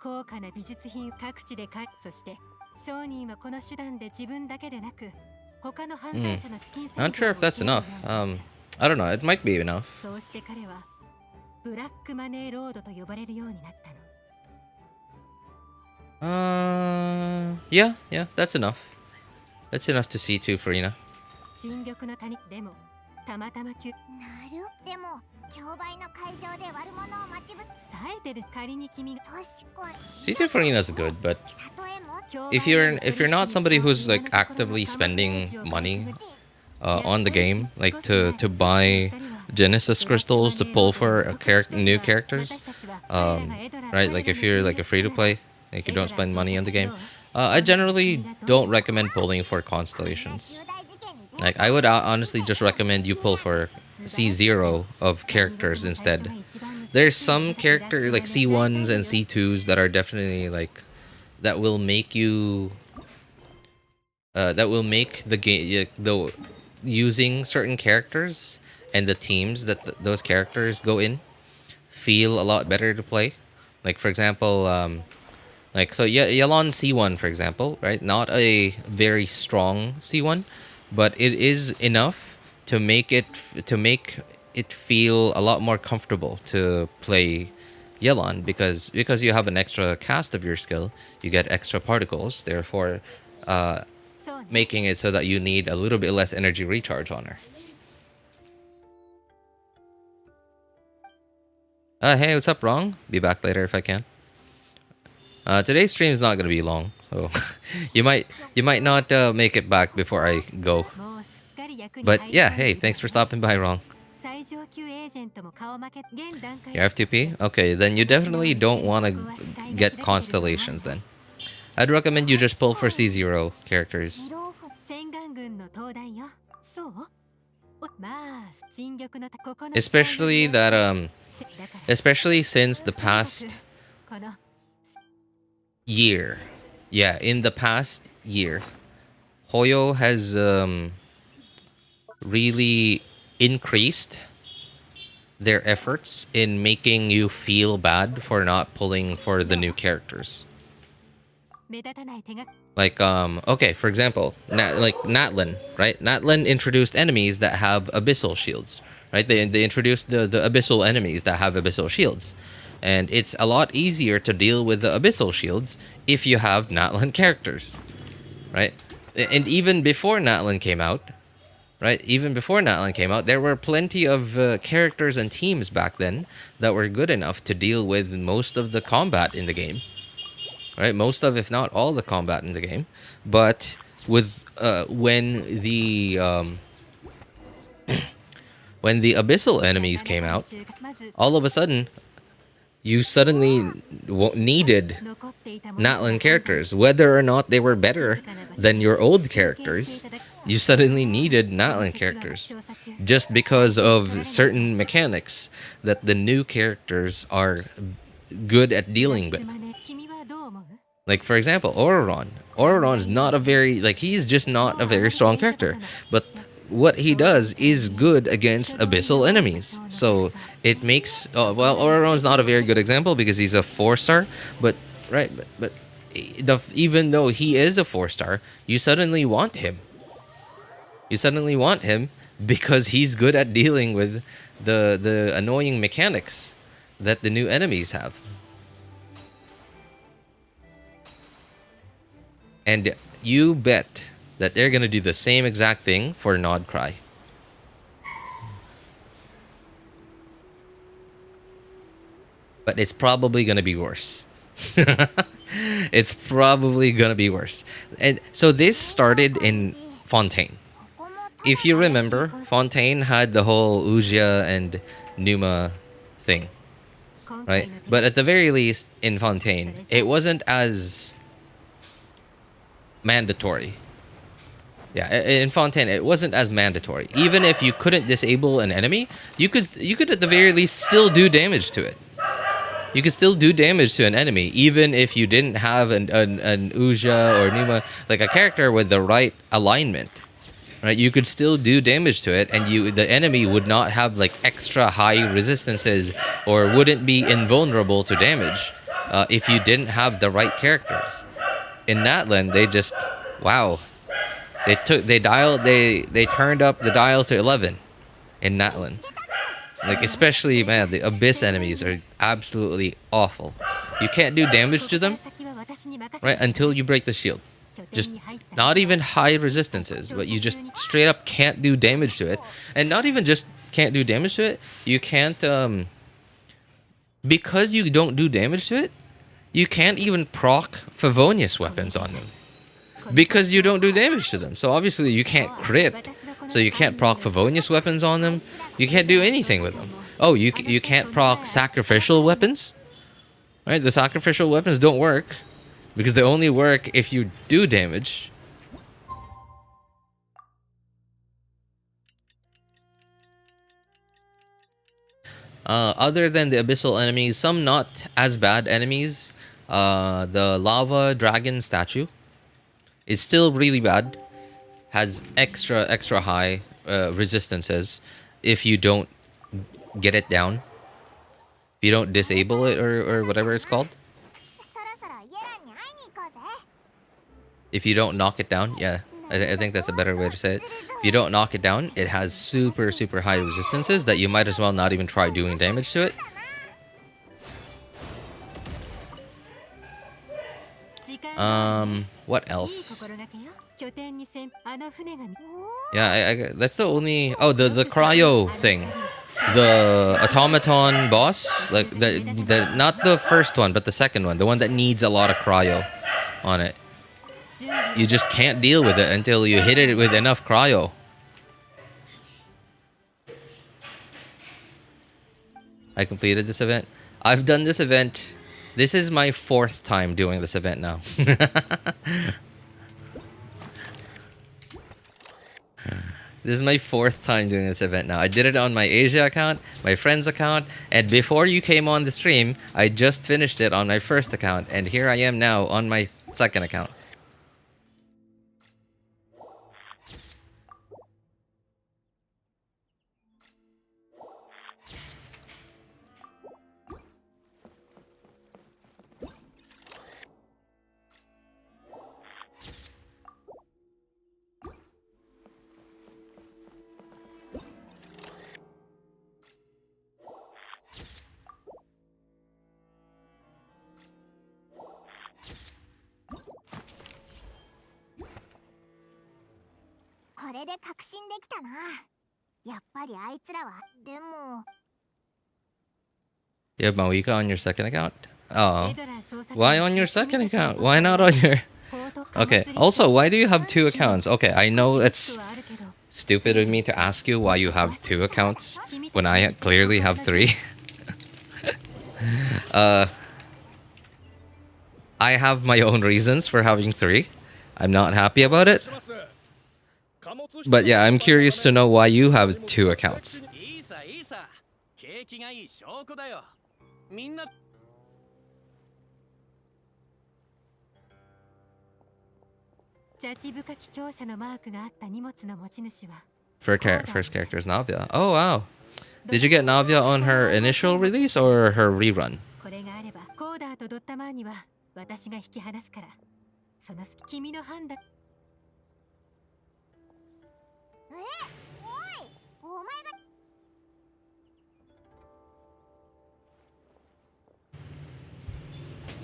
高価な美術品を各地で買い、そして商人はこの手段で自分だけでなく他の犯罪者の資金洗浄を Not sure if that's enough. I don't know. It might be enough. そうして彼はブラックマネーロードと呼ばれるようになったの。Yeah, that's enough. That's enough to see to Farina. 沈玉の谷でもたまたまでも競売の会場で悪者を待ち伏せ冴えてる。仮に君がC2 Farina's good, but if you're not somebody who's like actively spending money on the game, like to buy Genesis crystals to pull for new characters, right? Like if you're like a free to play, like you don't spend money on the game, I generally don't recommend pulling for constellations. Like I would honestly just recommend you pull for C0 of characters instead. There's some character like C1s and C2s that are definitely like that will make you that will make the game using certain characters and the teams that those characters go in feel a lot better to play. Like for example, Yelan C1 for example, right? Not a very strong C1, but it is enough to make it feel a lot more comfortable to play Yelan because you have an extra cast of your skill, you get extra particles, therefore making it so that you need a little bit less energy recharge on her. Hey, what's up, Wrong? Be back later if I can. Today's stream is not going to be long, so you might not make it back before I go. But yeah, hey, thanks for stopping by, Wrong. You have 2P? Okay, then you definitely don't want to get constellations then. I'd recommend you just pull for C0 characters. Especially since the past year. Yeah, in the past year, Hoyo has really increased their efforts in making you feel bad for not pulling for the new characters. Like, okay, for example, Natlan, right? Natlan introduced enemies that have abyssal shields, right? They introduced the abyssal enemies that have abyssal shields. And it's a lot easier to deal with the abyssal shields if you have Natlan characters, right? And even before Natlan came out, right? Even before Natlan came out, there were plenty of characters and teams back then that were good enough to deal with most of the combat in the game. Right, most of, if not all, the combat in the game, but with when the abyssal enemies came out, all of a sudden, you suddenly needed Natlan characters, whether or not they were better than your old characters. you suddenly needed Natlan characters just because of certain mechanics that the new characters are good at dealing with. Like, for example, Ororon. Ororon's not a very, like, he's just not a very strong character. But what he does is good against abyssal enemies. So it makes, well, Ororon's not a very good example because he's a 4-star. But, right, but even though he is a 4-star, you suddenly want him. You suddenly want him because he's good at dealing with the annoying mechanics that the new enemies have. And you bet that they're gonna do the same exact thing for Nod Krai. But it's probably gonna be worse. It's probably gonna be worse. And so this started in Fontaine. If you remember, Fontaine had the whole Ujia and Numa thing, right? But at the very least, in Fontaine, it wasn't as mandatory. Yeah, in Fontaine, it wasn't as mandatory. Even if you couldn't disable an enemy, you could at the very least still do damage to it. You could still do damage to an enemy, even if you didn't have an Ujia or Numa, like a character with the right alignment. Right, you could still do damage to it, and the enemy would not have like extra high resistances or wouldn't be invulnerable to damage if you didn't have the right characters. In Natlan, they just they turned up the dial to 11 in Natlan. Like, especially, man, the abyss enemies are absolutely awful. You can't do damage to them, right, until you break the shield. Just not even high resistances, but you just straight up can't do damage to it. And not even just can't do damage to it, you can't because you don't do damage to it, you can't even proc Favonius weapons on them because you don't do damage to them. So obviously you can't crit, so you can't proc Favonius weapons on them. You can't do anything with them. Oh, you can't proc sacrificial weapons, right? The sacrificial weapons don't work because they only work if you do damage. Other than the abyssal enemies, some not as bad enemies. The lava dragon statue is still really bad. Has extra high resistances if you don't get it down. If you don't disable it or whatever it's called. If you don't knock it down, yeah, I think that's a better way to say it. If you don't knock it down, it has super high resistances that you might as well not even try doing damage to it. What else? Yeah, that's the only. Oh, the cryo thing, the automaton boss, like the not the first one, but the second one, the one that needs a lot of cryo on it. You just can't deal with it until you hit it with enough cryo. I completed this event. I've done this event. This is my 4th time doing this event now. This is my 4th time doing this event now. I did it on my Asia account, my friend's account, and before you came on the stream, I just finished it on my 1st account, and here I am now on my 2nd account. You have Mawika on your 2nd account? Oh. Why on your 2nd account? Why not on your... Okay, also, why do you have 2 accounts? Okay, I know it's stupid of me to ask you why you have 2 accounts when I clearly have 3. I have my own reasons for having 3. I'm not happy about it. But yeah, I'm curious to know why you have 2 accounts. いいさいいさ。景気がいい証拠だよ。みんな。ジャチ深き強者のマークがあった荷物の持ち主は First character is Navia. Oh wow. Did you get Navia on her initial release or her rerun? これがあればコーダーとドッタマーには私が引き離すからその隙君の判断おいお前が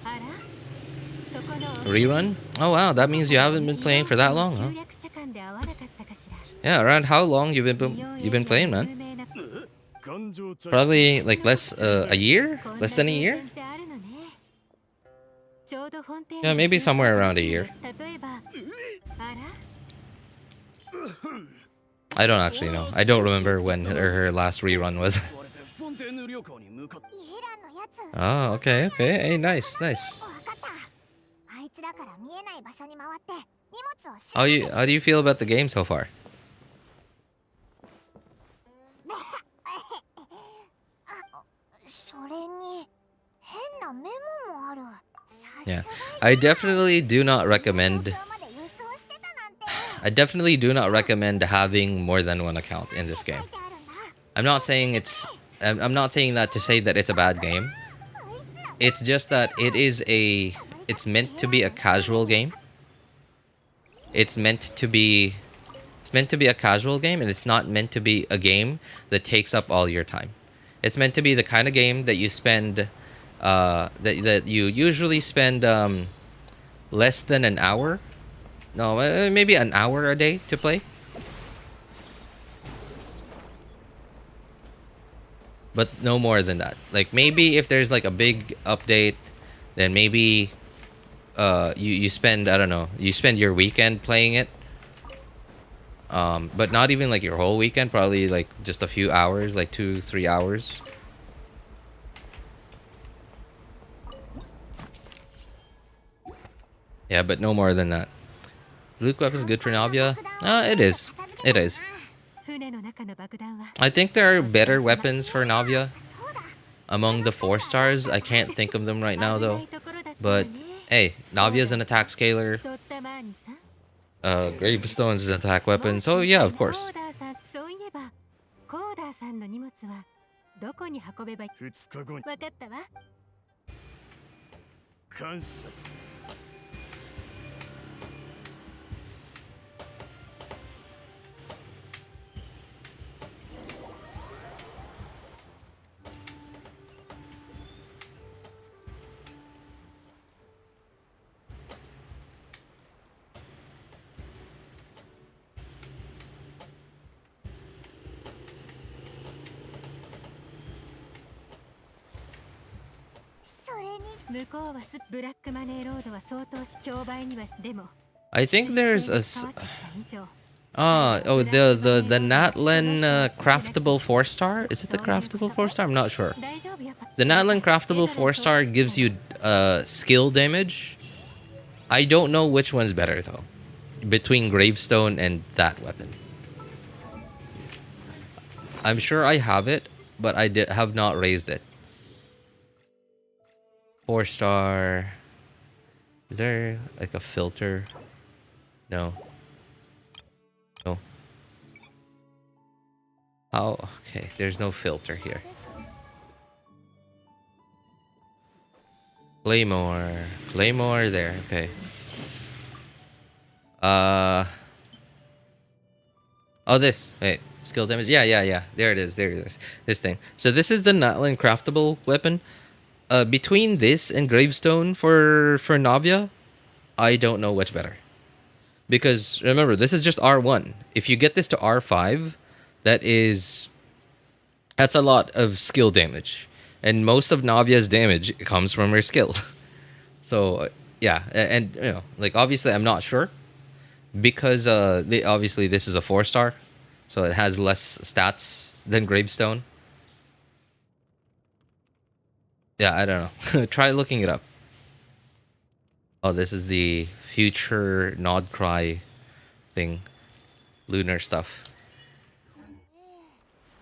あらそこの Rerun? Oh wow, that means you haven't been playing for that long, huh? 旧略者間で合わなかったかしら Yeah, around how long you've been playing, man? Probably like less a year? Less than a year? Yeah, maybe somewhere around a year. I don't actually know. I don't remember when her last rerun was. Oh, okay, okay. Hey, nice, nice. あいつらから見えない場所に回って荷物を How do you feel about the game so far? それに変なメモもある。 Yeah, I definitely do not recommend. I definitely do not recommend having more than one account in this game. I'm not saying it's. I'm not saying that to say that it's a bad game. It's just that it is a. It's meant to be a casual game. It's meant to be. It's meant to be a casual game, and it's not meant to be a game that takes up all your time. It's meant to be the kind of game that you spend. That you usually spend less than an hour. No, maybe an hour a day to play. But no more than that. Like maybe if there's like a big update, then maybe you spend, I don't know, you spend your weekend playing it. But not even like your whole weekend, probably like just a few hours, like 2-3 hours. Yeah, but no more than that. Luke weapon's good for Navia? It is. It is. I think there are better weapons for Navia among the 4 stars. I can't think of them right now though. But hey, Navia's an attack scaler. Gravestone's an attack weapon. So yeah, of course. 向こうはブラックマネーロードは相当し競売にはでも I think there's a the Natlan craftable 4-star? Is it the craftable 4-star? I'm not sure. The Natlan craftable 4-star gives you skill damage. I don't know which one's better though. Between Gravestone and that weapon. I'm sure I have it, but I have not raised it. 4-star. Is there like a filter? No. No. Oh, okay. There's no filter here. Claymore. Claymore there. Okay. Oh, this. Wait. Skill damage. Yeah. There it is. There it is. This thing. So this is the Natlan craftable weapon. Between this and Gravestone for Navia, I don't know which better. Because remember, this is just R1. If you get this to R5, that's a lot of skill damage. And most of Navia's damage comes from her skill. So yeah, and you know, like obviously I'm not sure. Because obviously this is a 4-star. So it has less stats than Gravestone. Yeah, I don't know. Try looking it up. Oh, this is the future nod cry thing. lunar stuff.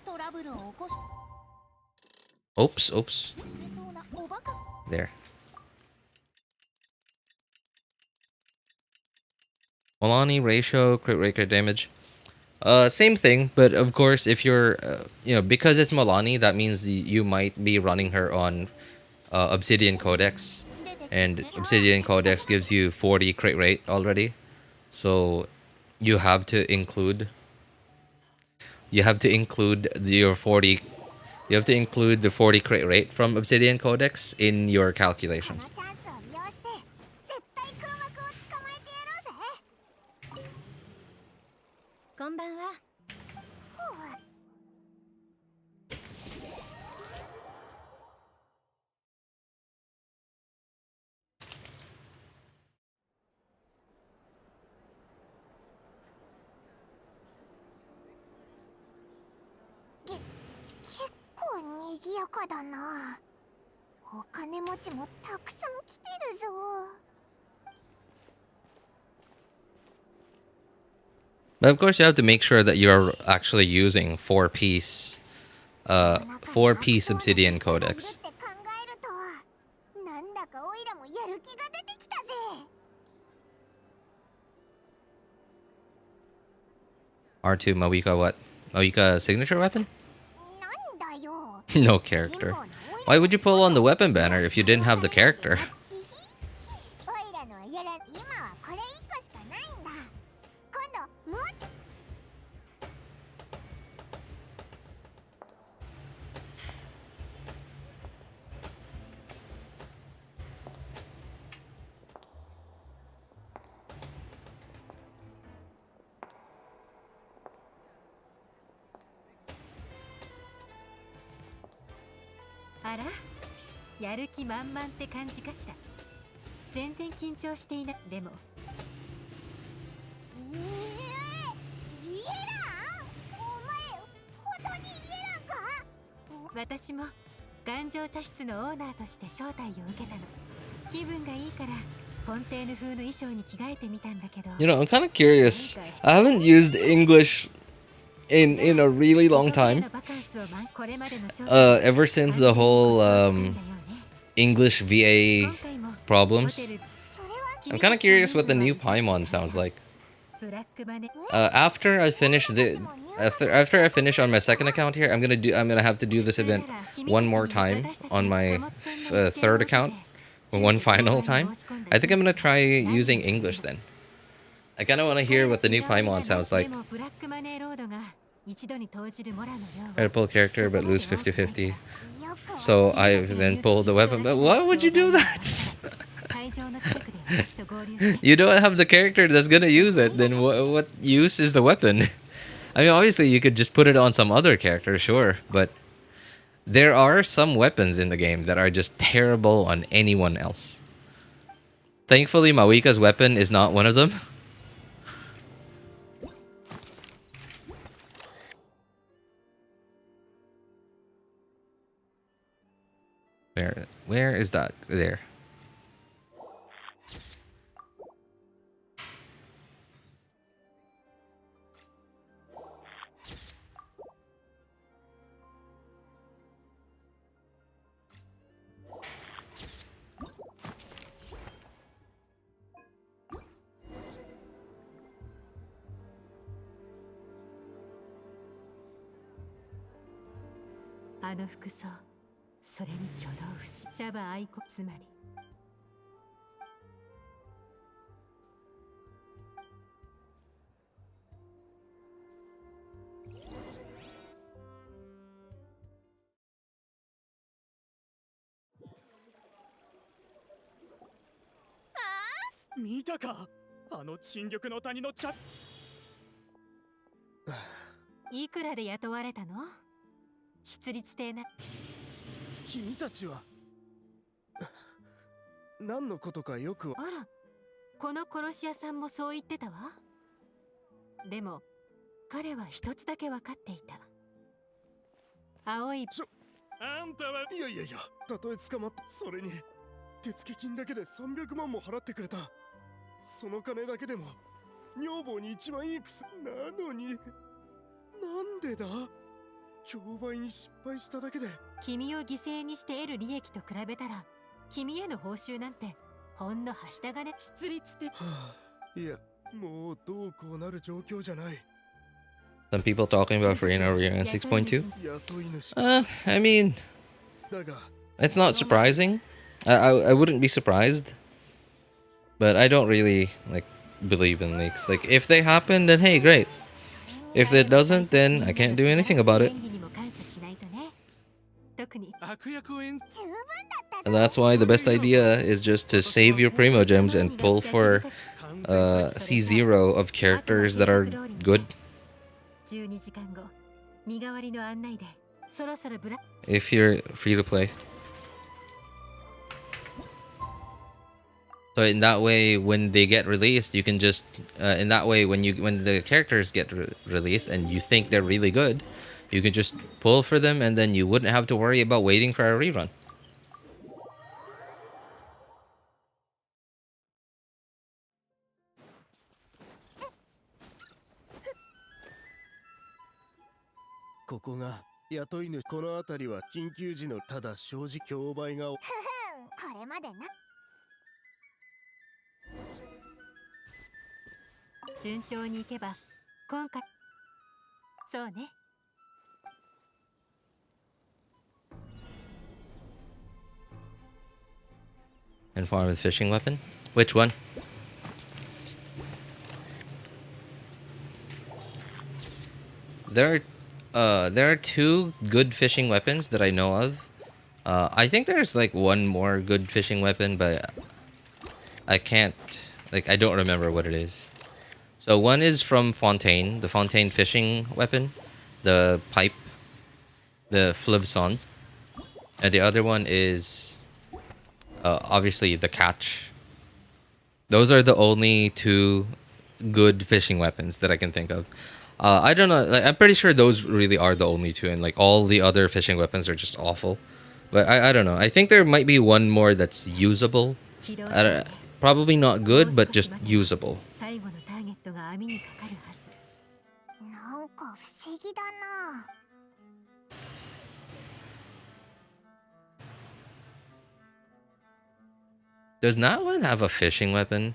トラブルを起こし Oops. てそうなおバカ There. Mualani ratio, crit rate, crit damage. Same thing, but of course, if you're, because it's Mualani, that means you might be running her on Obsidian Codex, and Obsidian Codex gives you 40 crit rate already, so you have to include your 40. You have to include the 40 crit rate from Obsidian Codex in your calculations. チャンスを利用して絶対空幕を捕まえてやろうぜ。こんばんは。結構にぎやかだな。お金持ちもたくさん来てるぞ。But of course, you have to make sure that you're actually using 4-piece Obsidian Codex. って考えるとなんだかオイラもやる気が出てきたぜ。 R2 Mawika what? Mawika signature weapon? なんだよ。 No character. Why would you pull on the weapon banner if you didn't have the character? オイラのやら今はこれ1個しかないんだ。今度もっと あら、やる気満々って感じかしら。全然緊張していない。でもイエラン、お前本当にイエランか？私も頑丈茶室のオーナーとして招待を受けたの。気分がいいからフォンテーヌ風の衣装に着替えてみたんだけど。You know, I'm kind of curious. I haven't used English in a really long time. Ever since the whole English VA problems. I'm kind of curious what the new Paimon sounds like. After I finish on my second account here, I'm gonna have to do this event one more time on my third account, one final time. I think I'm gonna try using English then. I kind of want to hear what the new Paimon sounds like. Try to pull a character but lose 50-50. So I then pull the weapon. But why would you do that? You don't have the character that's gonna use it. Then what use is the weapon? I mean, obviously you could just put it on some other character, sure. But there are some weapons in the game that are just terrible on anyone else. Thankfully, Mawika's weapon is not one of them. Where is that? There.いくらで雇われたの？出立亭な。君たちは何のことかよく。あら、この殺し屋さんもそう言ってたわ。でも彼は一つだけ分かっていた。青い。あんたはいやたとえ捕まってそれに手付金だけで300万も払ってくれた。その金だけでも女房に一番いい薬なのに、なんでだ。競売に失敗しただけで。君を犠牲にして得る利益と比べたら、君への報酬なんてほんのはした金。出立って。はあ、いや、もうどうこうなる状況じゃない。Some people talking about Reeyn Ororon 6.2. 雇い主。I mean, だが、 it's not surprising. I wouldn't be surprised. But I don't really like believe in leaks. Like if they happen, then hey, great. If it doesn't, then I can't do anything about it. 悪役を演じ And that's why the best idea is just to save your primo gems and pull for C0 of characters that are good. 12時間後、身代わりの案内でそろそろブラ If you're free to play. So in that way, when they get released, you can just in that way when the characters get released and you think they're really good, you can just pull for them and then you wouldn't have to worry about waiting for a rerun. ここが雇い主。この辺りは緊急時のただ正直競売が。ふふん、これまでな。順調にいけば今回そうね。 And farm with fishing weapon? Which one? There are two good fishing weapons that I know of. I think there's like one more good fishing weapon, but I can't, like, I don't remember what it is. So one is from Fontaine, the Fontaine fishing weapon, the pipe, the Flibson, and the other one is obviously the catch. Those are the only two good fishing weapons that I can think of. I don't know, like, I'm pretty sure those really are the only two, and like all the other fishing weapons are just awful. But I don't know, I think there might be one more that's usable. Probably not good, but just usable. 最後のターゲットが網にかかるはず。なんか不思議だな。 Does Natlin have a fishing weapon?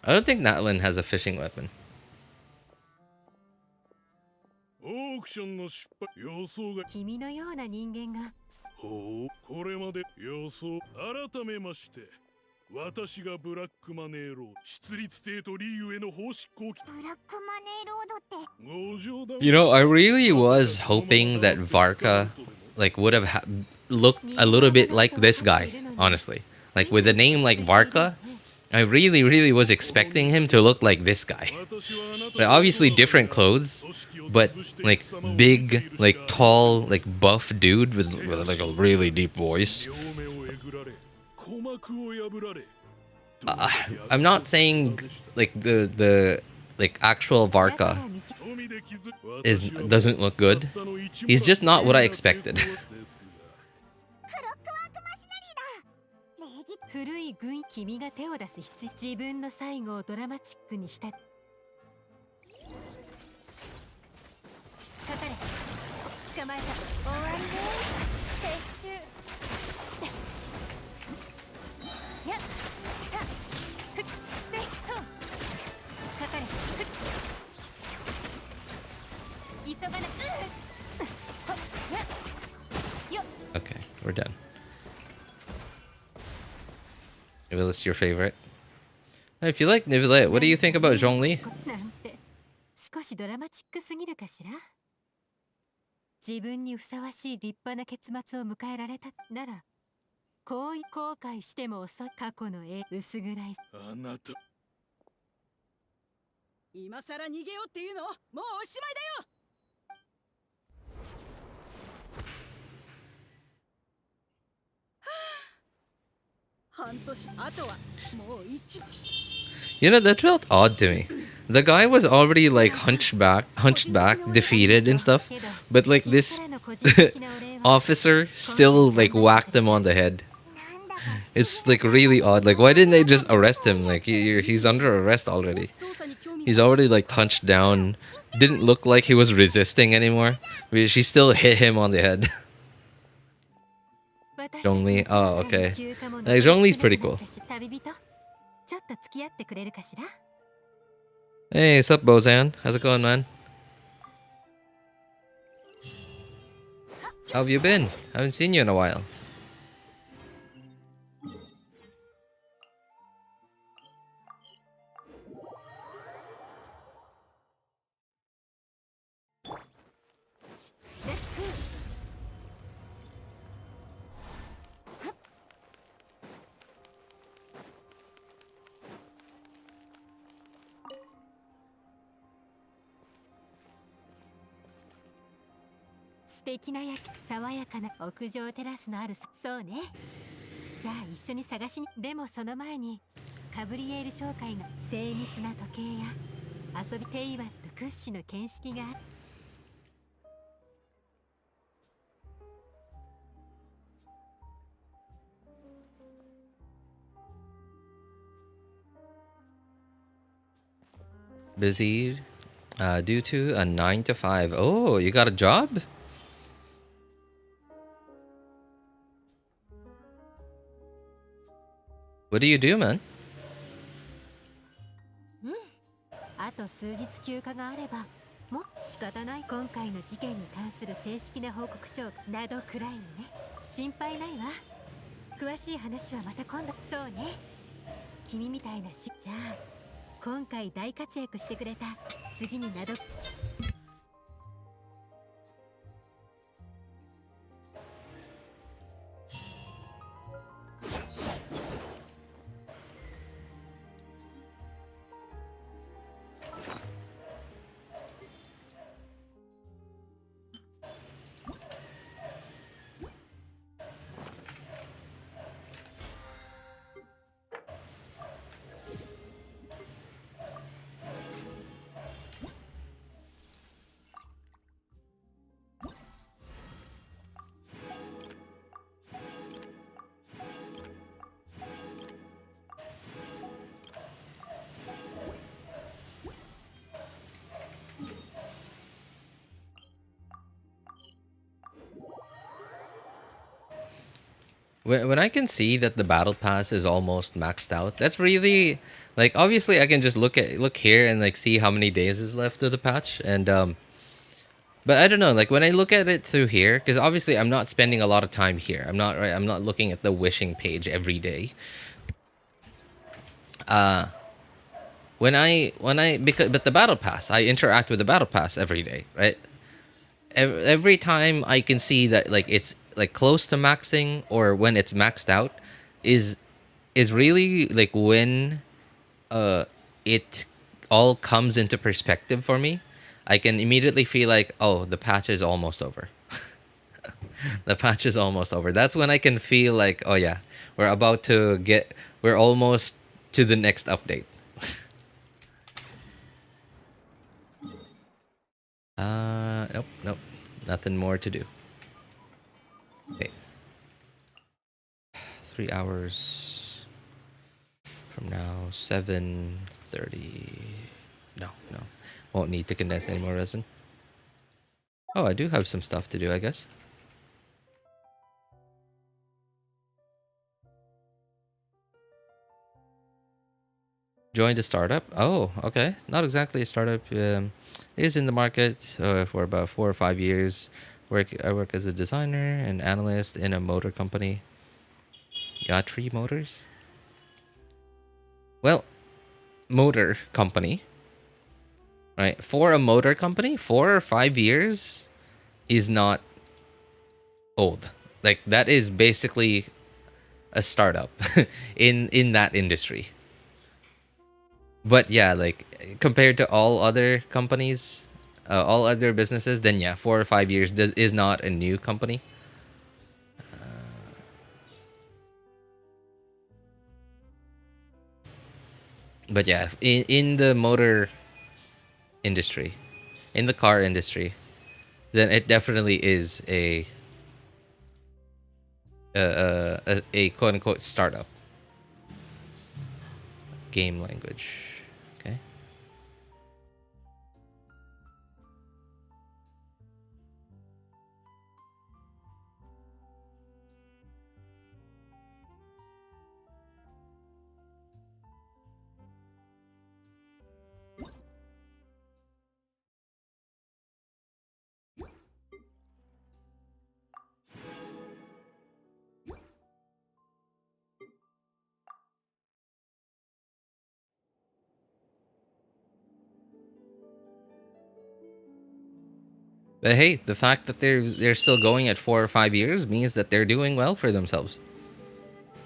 I don't think Natlin has a fishing weapon. オークションの失敗予想が。君のような人間が。ほう、これまで予想改めまして。私がブラックマネーロー、出立帝とリーユへの法執行機。ブラックマネーロードって。ご冗談。You know, I really was hoping that Varka, like, would have looked a little bit like this guy, honestly. Like, with a name like Varka, I really was expecting him to look like this guy. Like, obviously different clothes, but like big, like tall, like buff dude with like a really deep voice. I'm not saying like the like actual Varka doesn't look good. He's just not what I expected. 古い軍君が手を出す必要。自分の最後をドラマチックにした。かかれ。捕まえた。終わりです。撤収。やっ。た。ふっ。せっと。かかれ。ふっ。急がな。ほっ。やっ。よっ。 Okay, we're done. Nivelle's your favorite. If you like Nivelle, what do you think about Zhongli? 少しドラマチックすぎるかしら。自分にふさわしい立派な結末を迎えられたなら、後悔しても遅い。過去の薄暗い。あなた。今さら逃げようっていうの？もうおしまいだよ。 You know, that felt odd to me. The guy was already like hunched back, defeated and stuff, but like this officer still like whacked him on the head. It's like really odd. Like, why didn't they just arrest him? Like, he's under arrest already. He's already like punched down. Didn't look like he was resisting anymore. She still hit him on the head. Zhongli. Oh, okay. Like, Zhongli's pretty cool. Hey, what's up, Bozan? How's it going, man? How have you been? Haven't seen you in a while. Busy due to a 9 to 5. Oh, you got a job? What do you do, man? あと数日休暇があればも仕方ない。今回の事件に関する正式な報告書などくらいにね。心配ないわ。詳しい話はまた今度。そうね。君みたいなじゃあ今回大活躍してくれた次になど。When I can see that the battle pass is almost maxed out, that's really like, obviously I can just look here and like see how many days is left of the patch, and but I don't know, like when I look at it through here, because obviously I'm not spending a lot of time here. I'm not looking at the wishing page every day. But the battle pass, I interact with the battle pass every day, right? Every time I can see that like it's like close to maxing or when it's maxed out is really like when it all comes into perspective for me. I can immediately feel like, oh, the patch is almost over. The patch is almost over. That's when I can feel like, oh yeah, we're almost to the next update. Nope, nothing more to do. Okay. 3 hours from now, 7:30. No. Won't need to condense any more resin. Oh, I do have some stuff to do, I guess. Joined a startup. Oh, okay. Not exactly a startup. Is in the market for about 4 or 5 years. I work as a designer and analyst in a motor company. Yatri Motors? Well, motor company. Right? For a motor company, 4 or 5 years is not old. Like, that is basically a startup in that industry. But yeah, like compared to all other companies, all other businesses, then yeah, 4 or 5 years is not a new company. But yeah, in the motor industry, in the car industry, then it definitely is a a quote unquote startup game language. Okay. But hey, the fact that they're still going at 4 or 5 years means that they're doing well for themselves.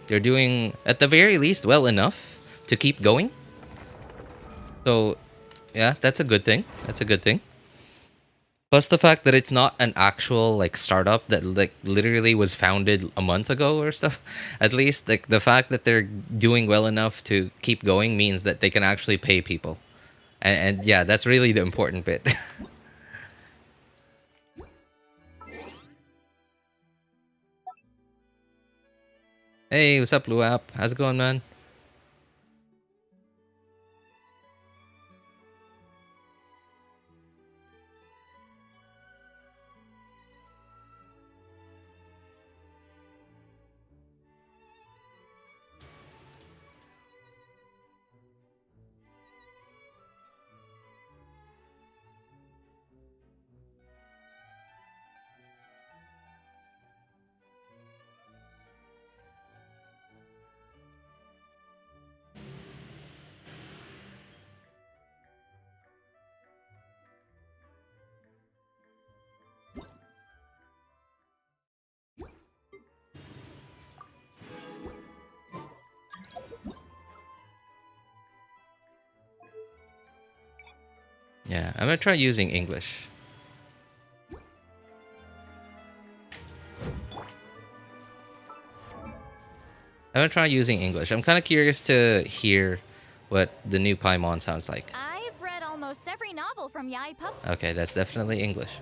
They're doing, at the very least, well enough to keep going. So, yeah, that's a good thing. That's a good thing. Plus the fact that it's not an actual like startup that like literally was founded a month ago or stuff. At least like the fact that they're doing well enough to keep going means that they can actually pay people. And yeah, that's really the important bit. Hey, what's up, Luap? How's it going, man? Yeah, I'm gonna try using English. I'm gonna try using English. I'm kind of curious to hear what the new Paimon sounds like. I've read almost every novel from Yai Pup. Okay, that's definitely English.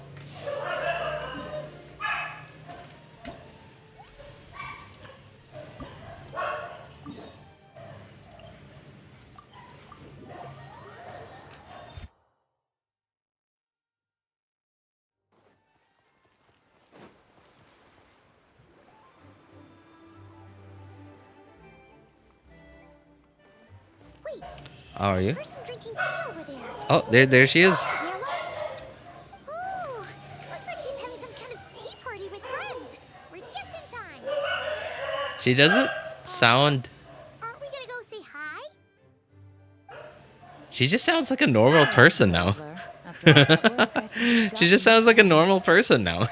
How are you? Oh, there she is. Ooh, looks like she's having some kind of tea party with friends. We're just in time. She doesn't sound... Aren't we gonna go say hi? She just sounds like a normal person now. She just sounds like a normal person now.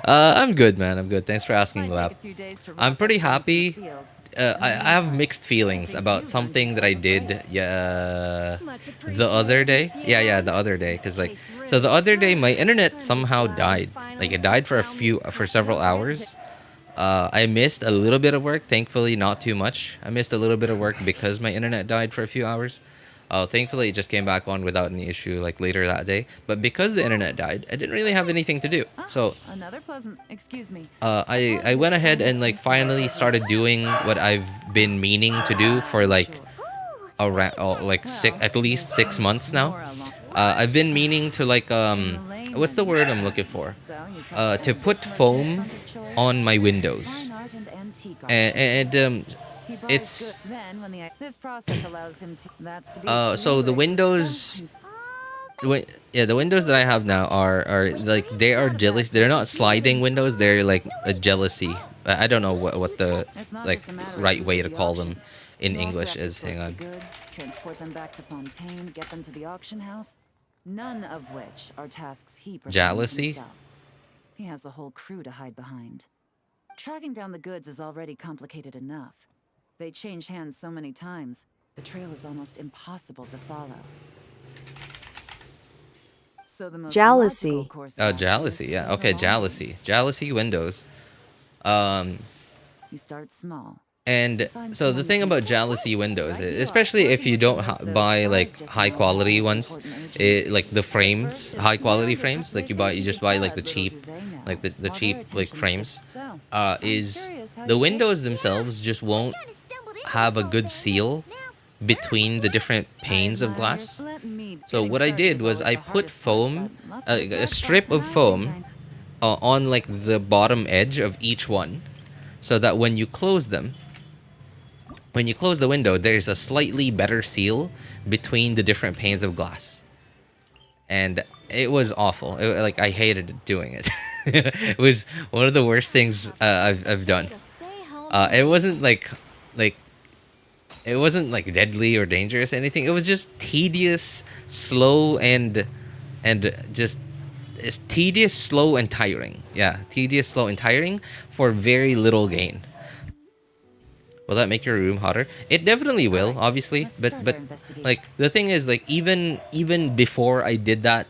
I'm good, man. I'm good. Thanks for asking, Lab. I'm pretty happy. I have mixed feelings about something that I did the other day. Yeah, the other day. Cause like, so the other day my internet somehow died. Like it died for several hours. I missed a little bit of work. Thankfully, not too much. I missed a little bit of work because my internet died for a few hours. Thankfully, it just came back on without any issue like later that day. But because the internet died, I didn't really have anything to do. So another pleasant. Excuse me. I went ahead and like finally started doing what I've been meaning to do for like around at least 6 months now. I've been meaning to like what's the word I'm looking for? To put foam on my windows. And it's so the windows the windows that I have now are like they are jealous. They're not sliding windows, they're like a jealousy. I don't know what the like right way to call them in English is. Hang on. Transport them back to Fontaine, get them to the auction house, none of which are tasks he performs Jealousy? himself. He has a whole crew to hide behind. Tracking down the goods is already complicated enough. They change hands so many times, the trail is almost impossible to follow. So the most Jealousy. Oh, jealousy. Yeah. Okay, jealousy. Jealousy windows. You start small. And so the thing about jealousy windows, especially if you don't buy like high quality ones, like the frames, high quality frames, like you just buy like the cheap like the cheap like frames, is the windows themselves just won't have a good seal between the different panes of glass. So what I did was I put foam, a strip of foam, on like the bottom edge of each one, so that when you close them, when you close the window, there's a slightly better seal between the different panes of glass. And it was awful. Like, I hated doing it. It was one of the worst things I've done. It wasn't like it wasn't like deadly or dangerous or anything. It was just tedious, slow, and just it's tedious, slow, and tiring. Yeah, tedious, slow, and tiring for very little gain. Will that make your room hotter? It definitely will, obviously. But like the thing is, like even before I did that,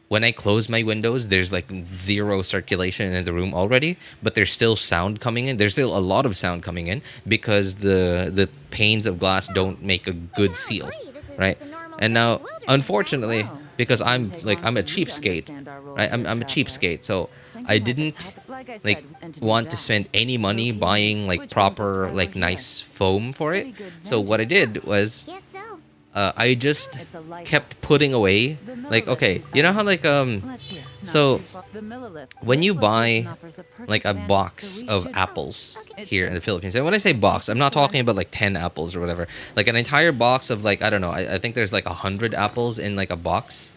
when I close my windows, there's like zero circulation in the room already, but there's still sound coming in. There's still a lot of sound coming in because the panes of glass don't make a good seal, right? And now, unfortunately, because I'm a cheapskate, right? I'm a cheapskate, so I didn't like want to spend any money buying like proper like nice foam for it. So what I did was I just kept putting away, like, okay, you know how like so when you buy like a box of apples here in the Philippines, and when I say box, I'm not talking about like 10 apples or whatever, like an entire box of like, I don't know, I think there's like 100 apples in like a box.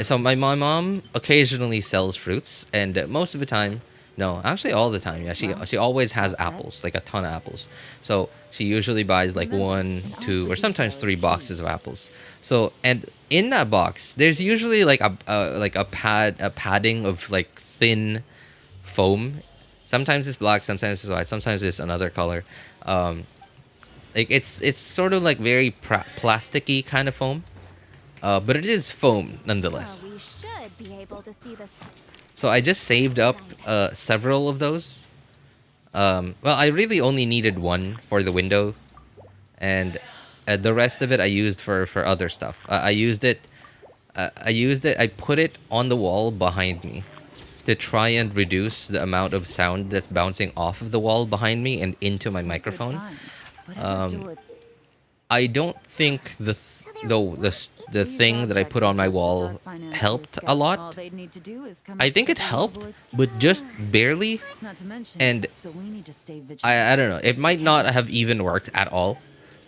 So my mom occasionally sells fruits, and most of the time, no, actually all the time, yeah, she always has apples, like a ton of apples. So she usually buys like 1, 2, or sometimes 3 boxes of apples. So, and in that box, there's usually like a padding of like thin foam. Sometimes it's black, sometimes it's white, sometimes it's another color. Like it's sort of like very plasticky kind of foam. But it is foam nonetheless. Well, we should be able to see the... So I just saved up several of those. Well, I really only needed one for the window, and the rest of it I used for other stuff. I used it. I put it on the wall behind me to try and reduce the amount of sound that's bouncing off of the wall behind me and into my microphone. I don't think the thing that I put on my wall helped a lot. I think it helped, but just barely. And I don't know. It might not have even worked at all,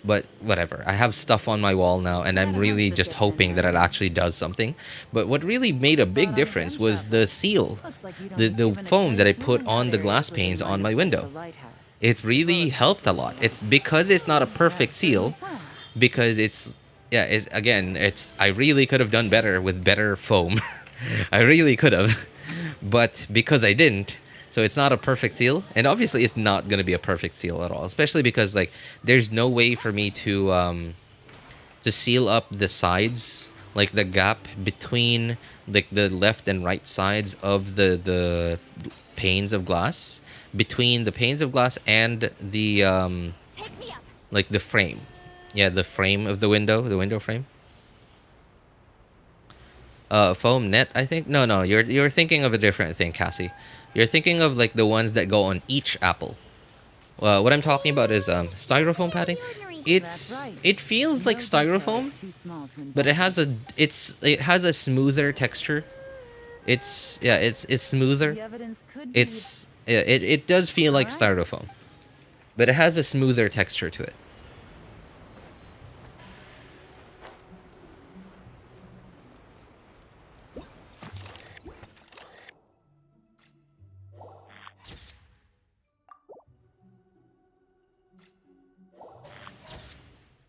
but whatever. I have stuff on my wall now, and I'm really just hoping that it actually does something. But what really made a big difference was the seal, the foam that I put on the glass panes on my window. It's really helped a lot. It's because it's not a perfect seal, because I really could have done better with better foam. I really could have, but because I didn't, so it's not a perfect seal, and obviously it's not going to be a perfect seal at all, especially because like there's no way for me to seal up the sides, like the gap between like the left and right sides of the panes of glass, between the panes of glass and the like the frame. Yeah, the frame of the window frame. Foam net, I think. No, you're thinking of a different thing, Cassie. You're thinking of like the ones that go on each apple. What I'm talking about is styrofoam padding. It feels like styrofoam, but it has a smoother texture. It's smoother. It does feel like styrofoam, but it has a smoother texture to it.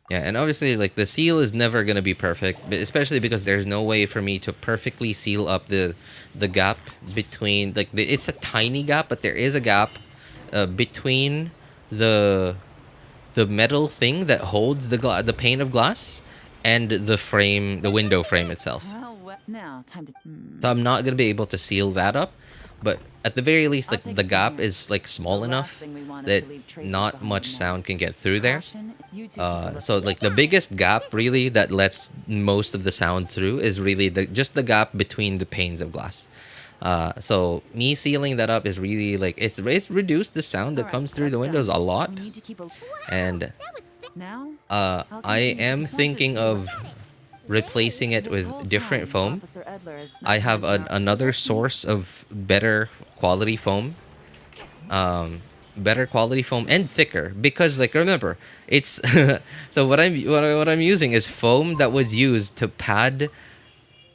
Yeah, and obviously, like, the seal is never gonna be perfect, especially because there's no way for me to perfectly seal up the gap between, like, it's a tiny gap, but there is a gap between the metal thing that holds the pane of glass and the frame, the window frame itself. So I'm not gonna be able to seal that up, but at the very least, like, the gap is like small enough that not much sound can get through there. So like the biggest gap really that lets most of the sound through is really just the gap between the panes of glass. So me sealing that up is really like it's reduced the sound that comes through the windows a lot, and Now, I am thinking of replacing it with different foam. I have another source of better quality foam, and thicker, because like remember it's so what I'm using is foam that was used to pad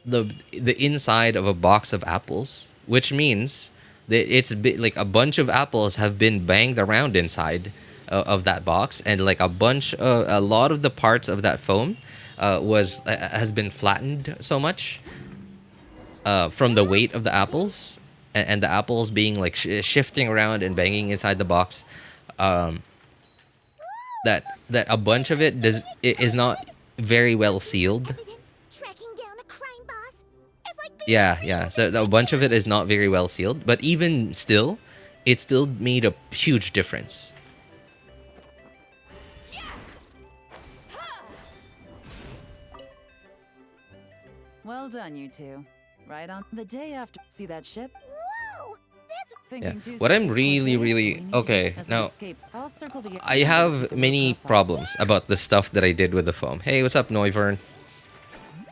the inside of a box of apples, which means that like a bunch of apples have been banged around inside of that box, and like a lot of the parts of that foam has been flattened so much from the weight of the apples, and the apples being like shifting around and banging inside the box, that a bunch of it is not very well sealed. Yeah. So a bunch of it is not very well sealed, but even still, it still made a huge difference. Well done, you two. Right on the day after. See that ship? Whoa! Yeah. What I'm really okay now, I have many problems about the stuff that I did with the foam. Hey, what's up, Noivern?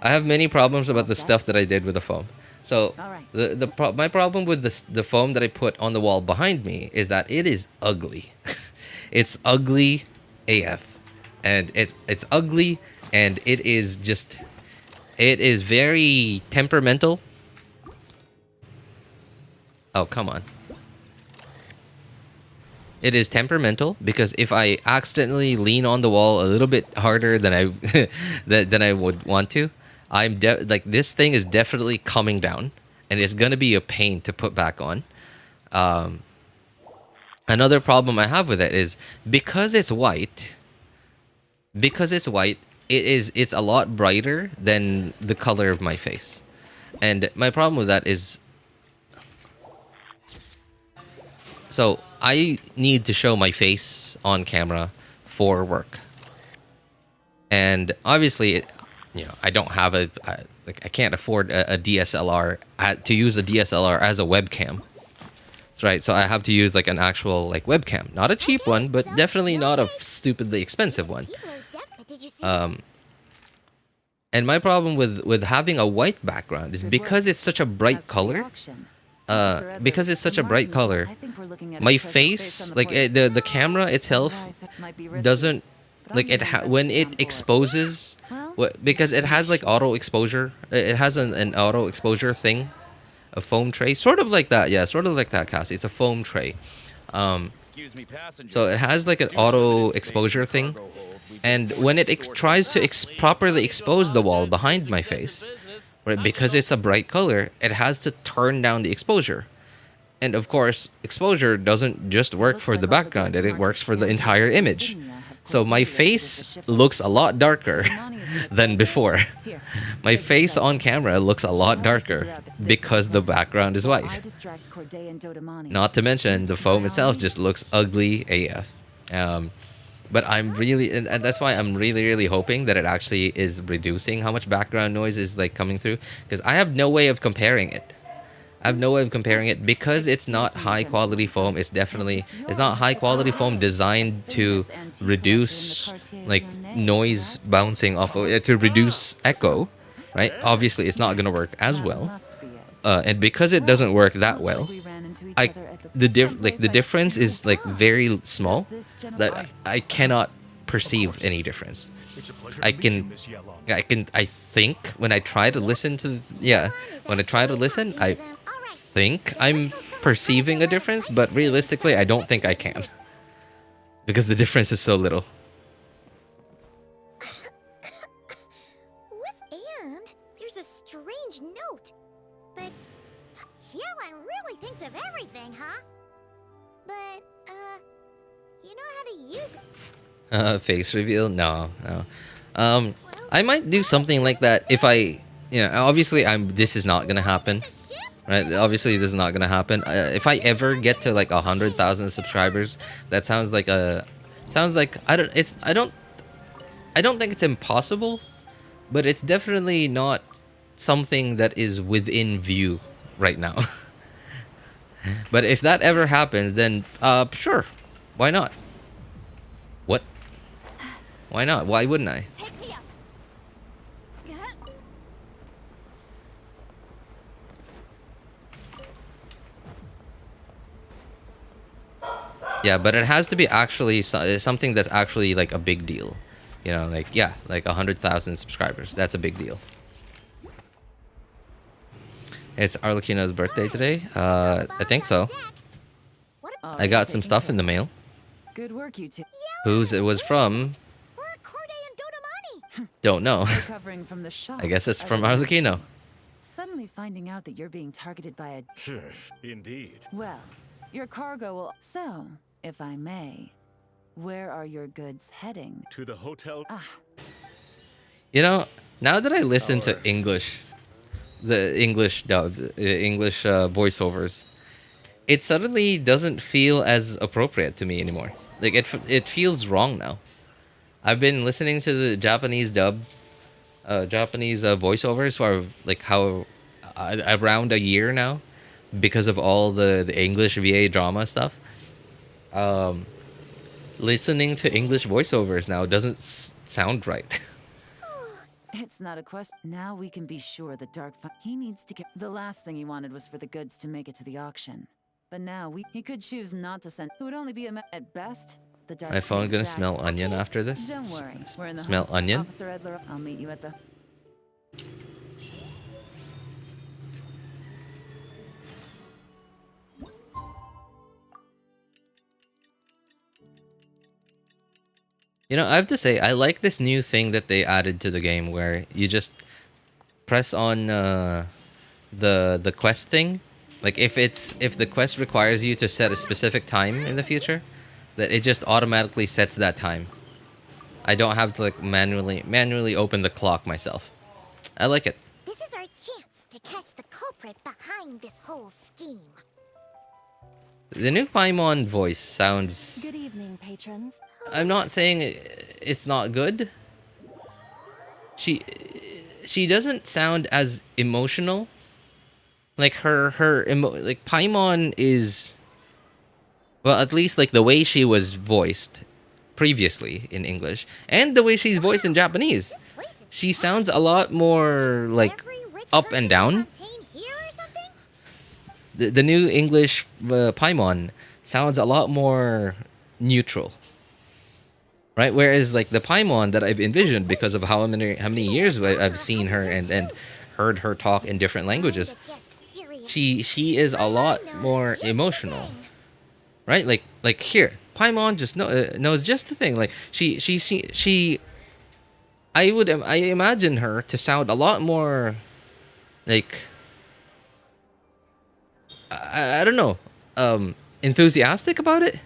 I have many problems about the stuff that I did with the foam. So my problem with the foam that I put on the wall behind me is that it is ugly. It's ugly AF, and it's ugly, and it is very temperamental. Oh, come on. It is temperamental because if I accidentally lean on the wall a little bit harder than I than I would want to, like this thing is definitely coming down, and it's gonna be a pain to put back on. Another problem I have with it is because it's white. It's a lot brighter than the color of my face, and my problem with that is, so I need to show my face on camera for work, and obviously, I don't have I can't afford a DSLR to use a DSLR as a webcam, right? So I have to use like an actual like webcam, not a cheap one, but definitely not a stupidly expensive one. And my problem with having a white background is because it's such a bright color. My face, like the camera itself, doesn't like it when it exposes. Because it has like auto exposure. It has an auto exposure thing, a foam tray, sort of like that. Yeah, sort of like that, Cassie. It's a foam tray. So it has like an auto exposure thing, and when it tries to properly expose the wall behind my face, right, because it's a bright color, it has to turn down the exposure. And of course, exposure doesn't just work for the background; it works for the entire image. So my face looks a lot darker than before. My face on camera looks a lot darker because the background is white. Not to mention the foam itself just looks ugly AF. But I'm really, and that's why I'm really hoping that it actually is reducing how much background noise is like coming through, because I have no way of comparing it. Because it's not high quality foam. It's not high quality foam designed to reduce like noise bouncing off of it, to reduce echo, right? Obviously, it's not gonna work as well, and because it doesn't work that well, the difference is like very small that I cannot perceive any difference. I think when I try to listen to I think I'm perceiving a difference, but realistically I don't think I can because the difference is so little. And there's a strange note, but Yelan really thinks of everything, huh? But you know how to use it? Face reveal? No. I might do something like that if I, obviously this is not gonna happen. Right, obviously this is not gonna happen. If I ever get to like 100,000 subscribers, that sounds like I don't think it's impossible, but it's definitely not something that is within view right now. But if that ever happens, then sure, why not? What? Why not? Why wouldn't I? Take me up. Yeah, but it has to be actually something that's actually like a big deal. You know, like, yeah, like 100,000 subscribers. That's a big deal. It's Arlecchino's birthday today. I think so. I got some stuff in the mail. Good work, you two. Whose it was from? Don't know. Recovering from the shock. I guess it's from Arlecchino. Suddenly finding out that you're being targeted by a... Indeed. Well, your cargo will... So, if I may, where are your goods heading? To the hotel. You know, now that I listen to English, the English dub, English voiceovers, it suddenly doesn't feel as appropriate to me anymore. Like, it feels wrong now. I've been listening to the Japanese dub, Japanese voiceovers for like how around a year now, because of all the English VA drama stuff. Listening to English voiceovers now doesn't sound right. It's not a question. Now we can be sure the he needs to get... The last thing he wanted was for the goods to make it to the auction. But now he could choose not to send... It would only be at best... My phone gonna smell onion after this? Don't worry. We're in the Smell homestead. onion? Officer Edler, I'll meet you at the... You know, I have to say, I like this new thing that they added to the game where you just press on the quest thing. Like if the quest requires you to set a specific time in the future, that it just automatically sets that time. I don't have to like manually open the clock myself. I like it. This is our chance to catch the culprit behind this whole scheme. The new Paimon voice sounds... Good evening, patrons. I'm not saying it's not good. She doesn't sound as emotional. Like like Paimon is, well, at least like the way she was voiced previously in English and the way she's voiced in Japanese. She sounds a lot more like up and down. The new English Paimon sounds a lot more neutral. Right, whereas like the Paimon that I've envisioned because of how many years I've seen her and heard her talk in different languages, she is a lot more emotional, right? Like here, Paimon just knows just the thing. Like I imagine her to sound a lot more like I don't know, enthusiastic about it.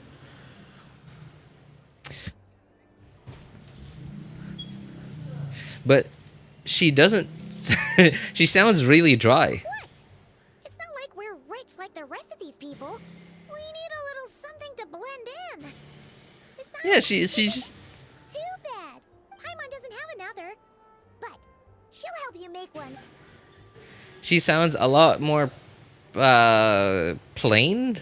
But she doesn't. She sounds really dry. What? It's not like we're rich like the rest of these people. We need a little something to blend in. Besides, Yeah, she's just. Too bad. Paimon doesn't have another. But she'll help you make one. She sounds a lot more plain.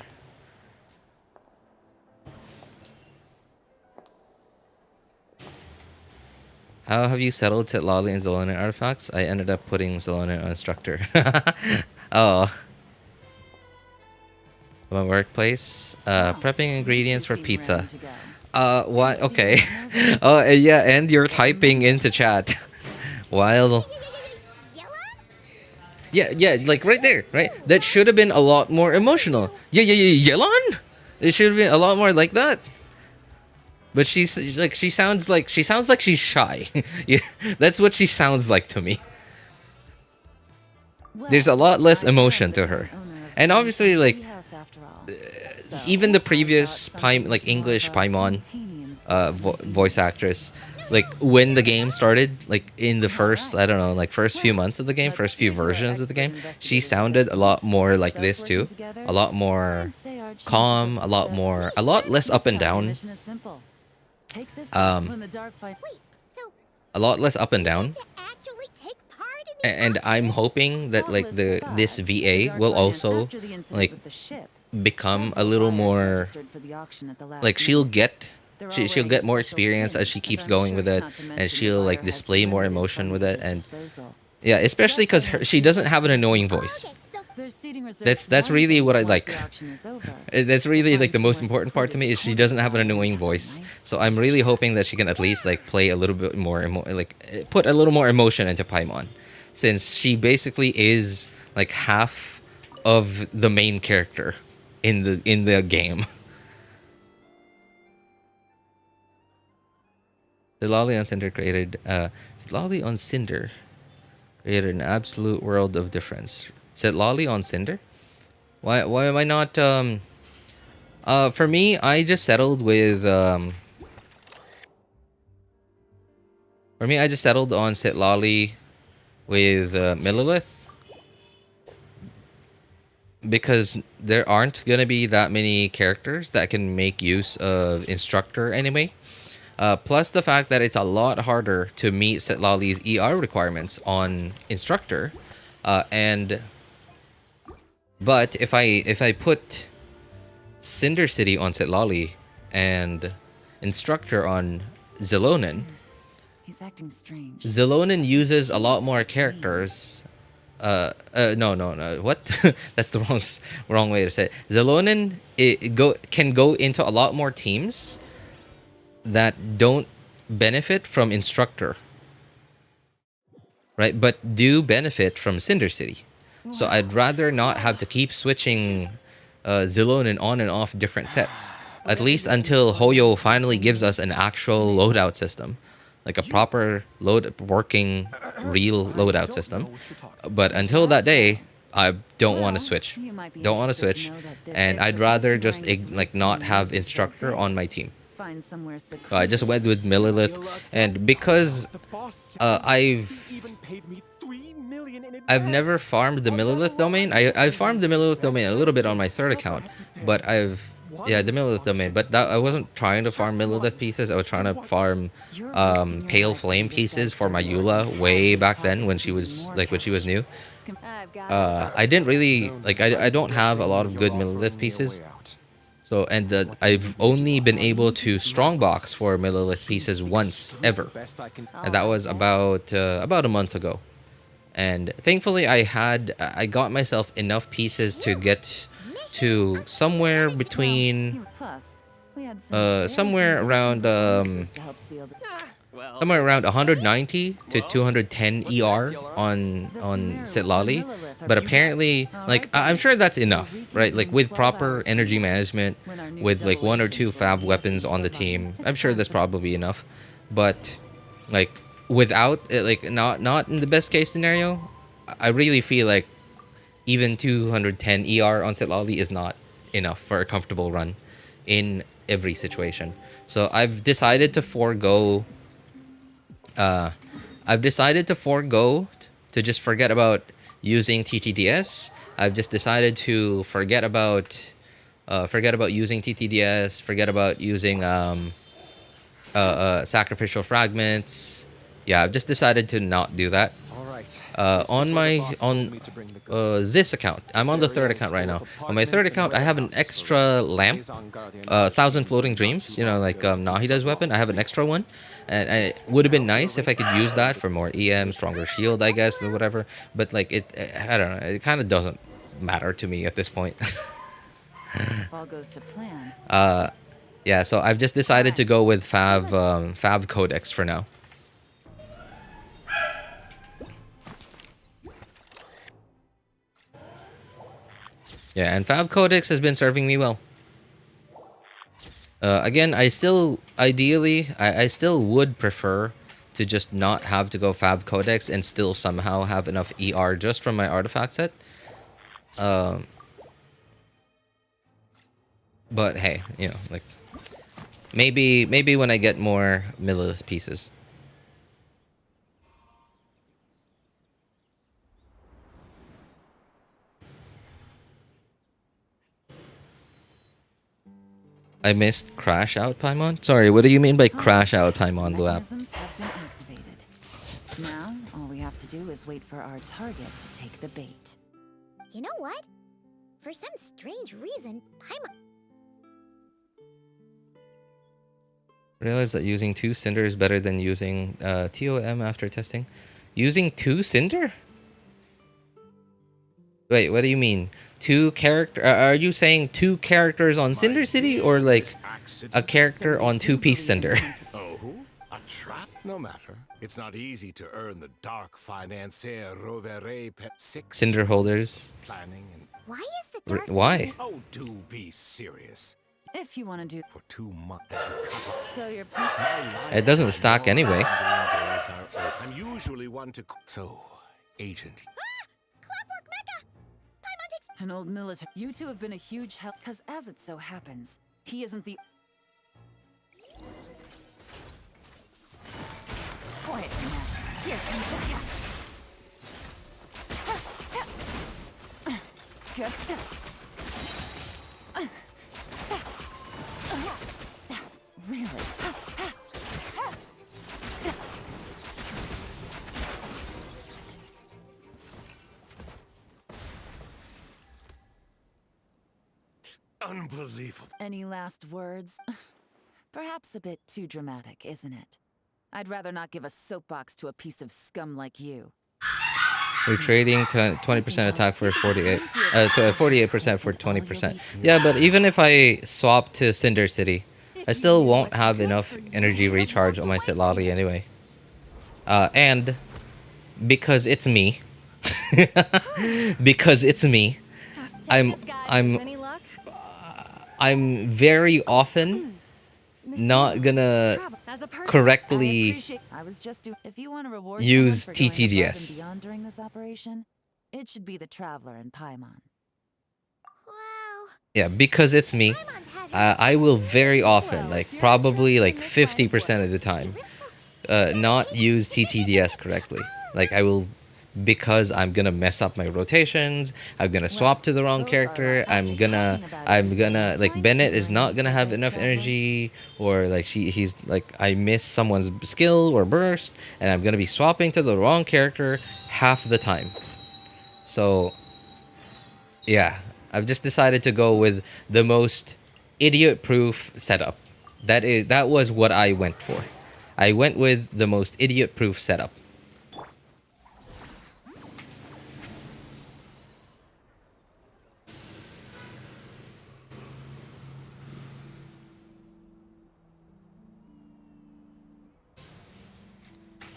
How have you settled Citlali and Xilona artifacts? I ended up putting Xilona on instructor. Oh. My workplace. Prepping ingredients for pizza. What? Okay. Oh, yeah, and you're typing into chat. While... Yeah, like right there, right? That should have been a lot more emotional. Yeah, Yelan? It should have been a lot more like that. But she sounds like she's shy. Yeah, that's what she sounds like to me. There's a lot less emotion to her. And obviously like even the previous English Paimon voice actress, like when the game started, like in the first, I don't know, like first few months of the game, first few versions of the game, she sounded a lot more like this too. A lot more calm, a lot less up and down. A lot less up and down. And I'm hoping that like this VA will also like become a little more like she'll get more experience as she keeps going with it, and she'll like display more emotion with it. And yeah, especially because she doesn't have an annoying voice. That's really what I like. That's really like the most important part to me, is she doesn't have an annoying voice. So I'm really hoping that she can at least like play a little bit more put a little more emotion into Paimon, since she basically is like half of the main character in the game. Citlali on Cinder created Citlali on Cinder created an absolute world of difference. Citlali on Cinder? Why am I not for me, I just settled with on Citlali with Millilith, because there aren't gonna be that many characters that can make use of Instructor anyway. Plus the fact that it's a lot harder to meet Citlali's ER requirements on Instructor, but if I put Cinder City on Citlali and Instructor on Zelonen, He's acting strange. Zelonen uses a lot more characters. No. What? That's the wrong way to say it. Zelonen can go into a lot more teams that don't benefit from Instructor, right? But do benefit from Cinder City. So I'd rather not have to keep switching Zelonen on and off different sets, at least until Hoyo finally gives us an actual loadout system, like a proper working real loadout system. But until that day, I don't want to switch. And I'd rather just like not have Instructor on my team. I just went with Millilith, and because I've never farmed the Millilith domain. I farmed the Millilith domain a little bit on my third account, but the Millilith domain. But I wasn't trying to farm Millilith pieces. I was trying to farm Pale Flame pieces for my Eula way back then when she was new. I didn't really I don't have a lot of good Millilith pieces. So, and I've only been able to strongbox for Millilith pieces once ever, and that was about a month ago. And thankfully, I got myself enough pieces to get to somewhere between somewhere around 190 to 210 ER on Citlali, but apparently, I'm sure that's enough, right? Like with proper energy management, with like 1 or 2 fab weapons on the team, I'm sure that's probably enough. But like without it, not in the best case scenario, I really feel like even 210 ER on Citlali is not enough for a comfortable run in every situation. So I've decided to forego. To just forget about using TTDS. I've just decided to forget about using TTDS. Forget about using sacrificial fragments. Yeah, I've just decided to not do that. On this account, I'm on the third account right now. On my third account, I have an extra lamp, 1,000 floating dreams. You know, like Nahida's weapon. I have an extra one. And it would have been nice if I could use that for more EM, stronger shield, I guess, but whatever. But like I don't know. It kind of doesn't matter to me at this point. If all goes to plan. Yeah. So I've just decided to go with Fav Codex for now. Yeah, and Fav Codex has been serving me well. Again, I still would prefer to just not have to go Fav Codex and still somehow have enough ER just from my artifact set. But hey, you know, like maybe when I get more Millilith pieces. I missed Crash Out Paimon? Sorry, what do you mean by Crash Out Paimon, Lap? Now, all we have to do is wait for our target to take the bait. You know what? For some strange reason, Paimon... Realize that using 2 Cinder is better than using TOM after testing. Using 2 Cinder? Wait, what do you mean? 2 character? Are you saying 2 characters on Cinder City, or like a character on 2-piece Cinder? Oh, a trap? No matter. It's not easy to earn the dark financier rovere 6 Cinder holders. Planning and why is the dark... Why? Oh, do be serious. If you want to do for 2 months. So you're It doesn't stack anyway. I'm usually one to so agent. Clockwork Mecha! Paimon takes... An old military. You two have been a huge help, because as it so happens, he isn't the... Quiet now. Here comes the catch. Really? Unbelievable. Any last words? Perhaps a bit too dramatic, isn't it? I'd rather not give a soapbox to a piece of scum like you. We're trading 20% attack for 48% for 20%. Yeah, but even if I swap to Cinder City, I still won't have enough energy recharge on my Citlali anyway. And because it's me, because it's me, I'm very often not gonna correctly use TTDS. Beyond during this operation, it should be the Traveler and Paimon. Yeah, because it's me, I will very often, like probably like 50% of the time, not use TTDS correctly. Like I will, because I'm gonna mess up my rotations, I'm gonna swap to the wrong character, I'm gonna like Bennett is not gonna have enough energy, or like he's like I miss someone's skill or burst, and I'm gonna be swapping to the wrong character half the time. So yeah, I've just decided to go with the most idiot-proof setup. That was what I went for. I went with the most idiot-proof setup.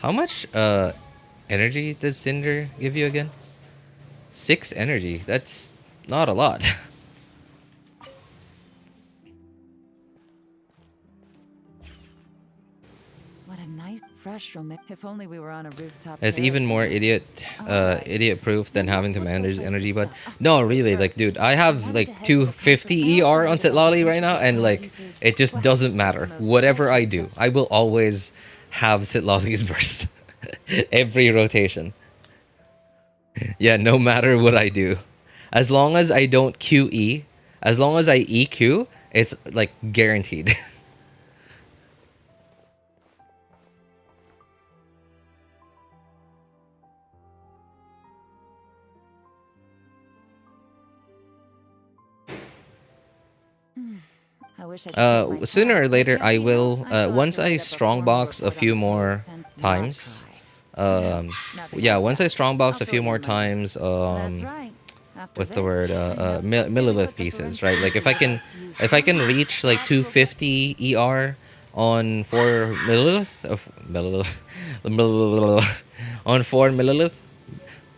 How much energy does Cinder give you again? 6 energy. That's not a lot. What a nice fresh room. If only we were on a rooftop. It's even more idiot proof than having to manage energy, but no, really, like dude, I have like 250 ER on Citlali right now, and like it just doesn't matter. Whatever I do, I will always have Citlali's burst. Every rotation. Yeah, no matter what I do. As long as I don't QE, as long as I EQ, it's like guaranteed. Sooner or later, I will, once I strongbox a few more times, yeah, once I strongbox a few more times, what's the word, millilith pieces, right? Like if I can reach like 250 ER on 4 millilith, on 4 millilith,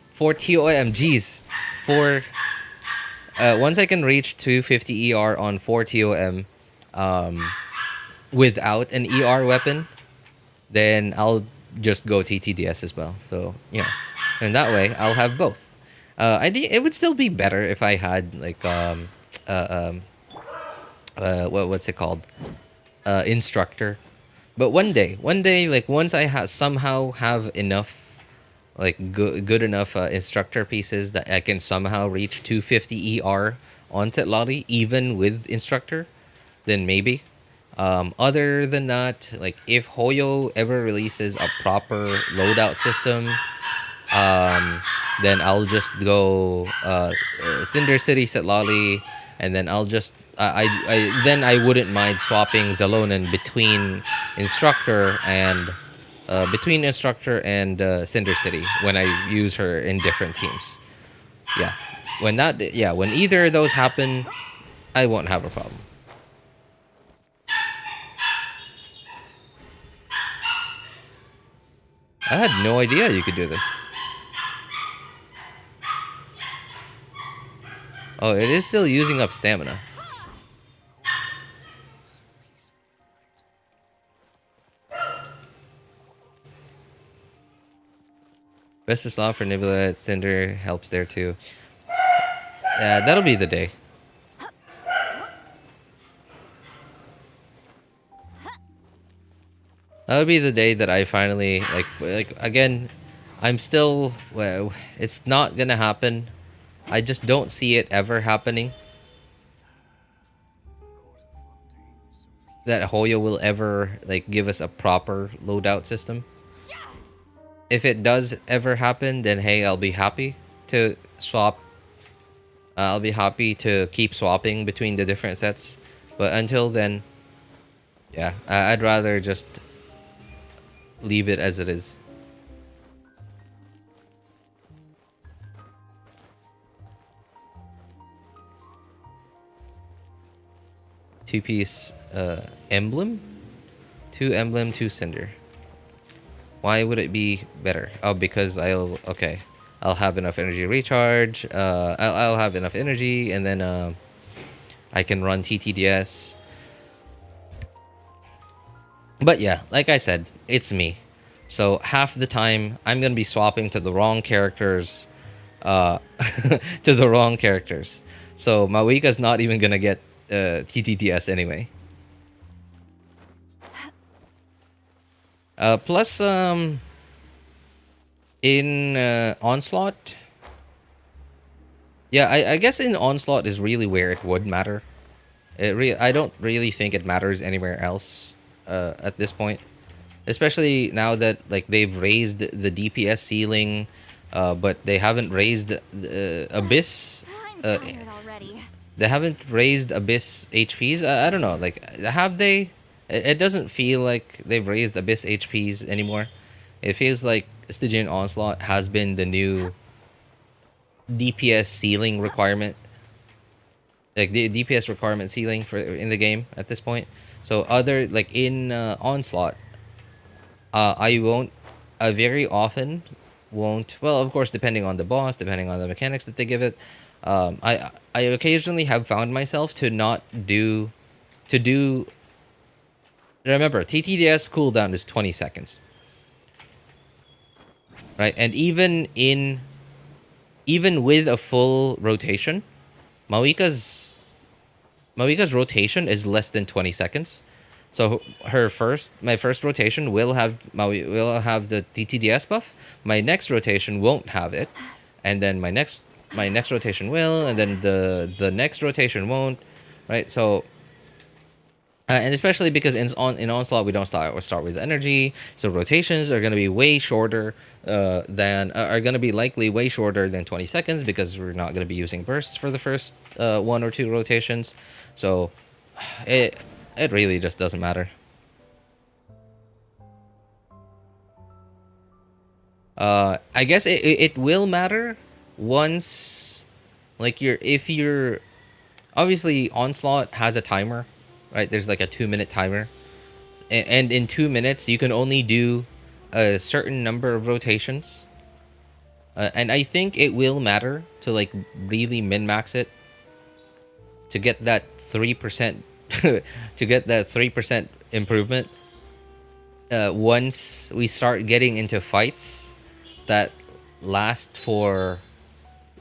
4 TOM, geez, 4, once I can reach 250 ER on 4 TOM, without an ER weapon, then I'll just go TTDS as well. So yeah, and that way I'll have both. It would still be better if I had like what's it called, instructor. But one day, like once I somehow have enough, like good enough instructor pieces that I can somehow reach 250 ER on Citlali even with instructor, then maybe. Other than that, like if Hoyo ever releases a proper loadout system, then I'll just go Cinder City, Citlali, and then I'll just then I wouldn't mind swapping Zalonen between Instructor and Cinder City when I use her in different teams. Yeah, when either of those happen, I won't have a problem. I had no idea you could do this. Oh, it is still using up stamina. Best of slot for Nibula at Cinder helps there too. Yeah, that'll be the day. That'll be the day that I finally like again. I'm still it's not gonna happen. I just don't see it ever happening. That Hoyo will ever like give us a proper loadout system. If it does ever happen, then hey, I'll be happy to swap. I'll be happy to keep swapping between the different sets. But until then, yeah, I'd rather just leave it as it is. Two-piece emblem? 2 emblem, 2 cinder. Why would it be better? Oh, because I'll have enough energy recharge. I'll have enough energy, and then I can run TTDS. But yeah, like I said, it's me. So half the time I'm gonna be swapping to the wrong characters, So Mawika's not even gonna get TTDS anyway. Plus, in Onslaught, yeah, I guess in Onslaught is really where it would matter. I don't really think it matters anywhere else at this point, especially now that like they've raised the DPS ceiling, but they haven't raised the Abyss. They haven't raised Abyss HPs. I don't know, like have they? It doesn't feel like they've raised Abyss HPs anymore. It feels like Stygian Onslaught has been the new DPS ceiling requirement. Like the DPS requirement ceiling for in the game at this point. So other like in Onslaught, I very often won't. Well, of course, depending on the boss, depending on the mechanics that they give it. I occasionally have found myself to do. Remember, TTDS cooldown is 20 seconds. Right? And even with a full rotation, Mawika's rotation is less than 20 seconds. So my first rotation will have the TTDS buff. My next rotation won't have it. And then my next rotation will, and then the next rotation won't. Right? So and especially because in Onslaught we don't start with energy, so rotations are going to be way shorter are going to be likely way shorter than 20 seconds because we're not going to be using bursts for the first 1 or 2 rotations. So it really just doesn't matter. I guess it will matter once, like if you're obviously Onslaught has a timer. Right, there's like a 2-minute timer, and in 2 minutes you can only do a certain number of rotations. And I think it will matter to like really min-max it to get that 3% to get that 3% improvement. Once we start getting into fights that last for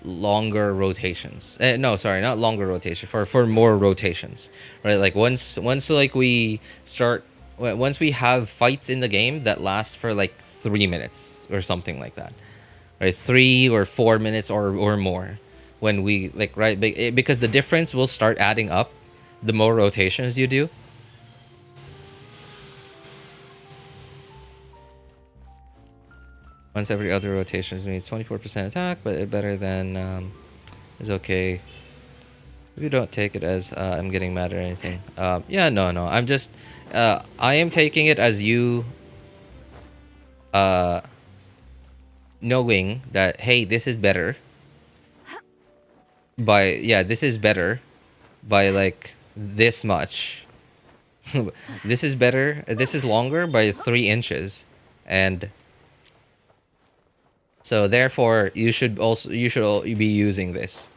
longer rotations. No, sorry, not longer rotation. For more rotations, right? Like once like we have fights in the game that last for like 3 minutes or something like that, right? 3 or 4 minutes or more. When we like because the difference will start adding up the more rotations you do. Once every other rotation means 24% attack, but better than is okay. If you don't take it as I'm getting mad or anything. Yeah, no. I'm just I am taking it as you knowing that, hey, this is better by this is better by like this much. This is better. This is longer by 3 inches, and so therefore you should be using this.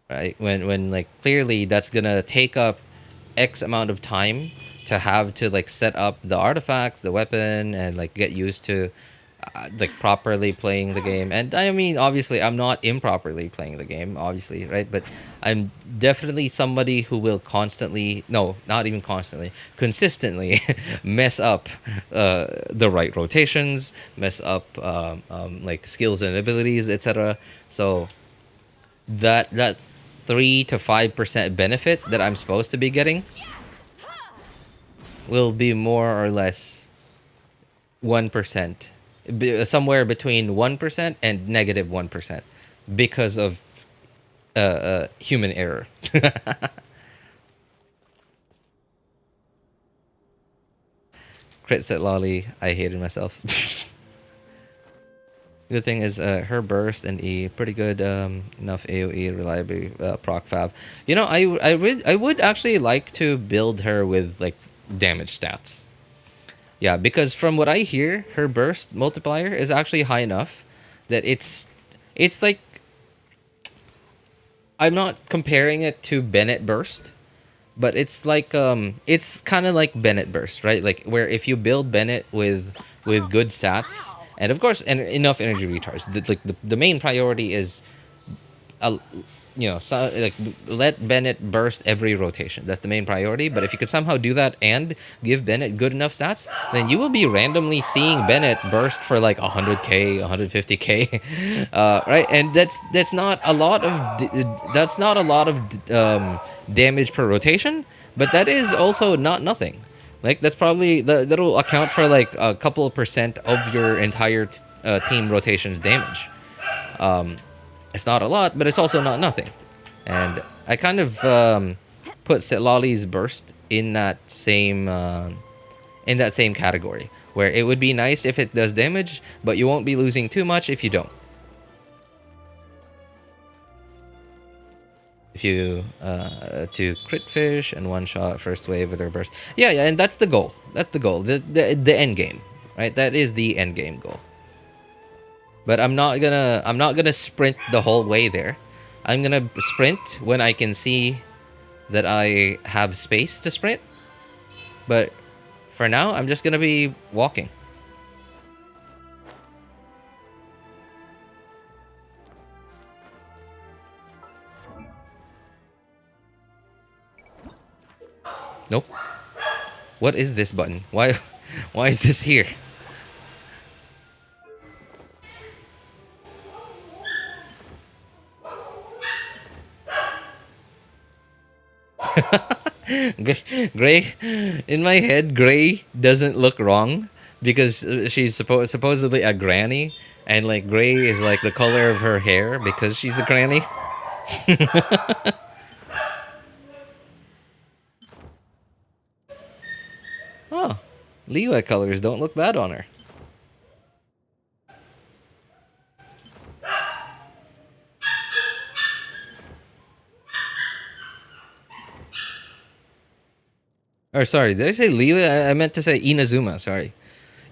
Right? When like clearly that's gonna take up X amount of time to have to like set up the artifacts, the weapon, and like get used to like properly playing the game. And I mean, obviously I'm not improperly playing the game, obviously, right? But I'm definitely somebody who will consistently mess up the right rotations, mess up like skills and abilities, etc. So that 3 to 5% benefit that I'm supposed to be getting will be more or less 1%, somewhere between 1% and negative 1%, because of human error. Crit Citlali, I hated myself. Good thing is her burst and E pretty good enough AoE reliably proc fav. You know, I would actually like to build her with like damage stats. Yeah, because from what I hear, her burst multiplier is actually high enough that it's like, I'm not comparing it to Bennett burst, but it's like it's kind of like Bennett burst, right? Like where if you build Bennett with good stats, and of course enough energy recharge, the main priority is like let Bennett burst every rotation. That's the main priority. But if you could somehow do that and give Bennett good enough stats, then you will be randomly seeing Bennett burst for like 100k, 150k, right? And that's not a lot of damage per rotation, but that is also not nothing. Like that's probably that'll account for like a couple of % of your entire team rotation's damage. It's not a lot, but it's also not nothing. And I kind of put Citlali's burst in that same category, where it would be nice if it does damage, but you won't be losing too much if you don't. If you to crit fish and one shot first wave with her burst. Yeah, and that's the goal. That's the goal. The end game, right? That is the end game goal. But I'm not gonna sprint the whole way there. I'm gonna sprint when I can see that I have space to sprint. But for now, I'm just gonna be walking. Nope. What is this button? Why is this here? Gray, in my head, Gray doesn't look wrong because she's supposedly a granny, and like Gray is like the color of her hair because she's a granny. Oh, Lewa colors don't look bad on her. Or sorry, did I say Lewa? I meant to say Inazuma, sorry.